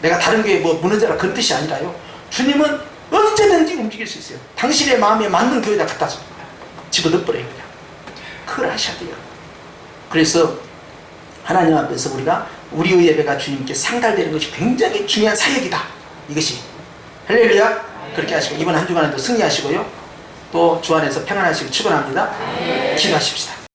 내가 다른 교회 뭐 무너져라 그런 뜻이 아니라요 주님은 언제든지 움직일 수 있어요. 당신의 마음에 맞는 교회에다 갖다 집어넣어버려요 그냥. 그걸 하셔야 돼요. 그래서 하나님 앞에서 우리가 우리의 예배가 주님께 상달되는 것이 굉장히 중요한 사역이다 이것이. 할렐루야. 그렇게 하시고 이번 한 주간에도 승리하시고요 또 주 안에서 평안하시고 축원합니다. 기도하십시다.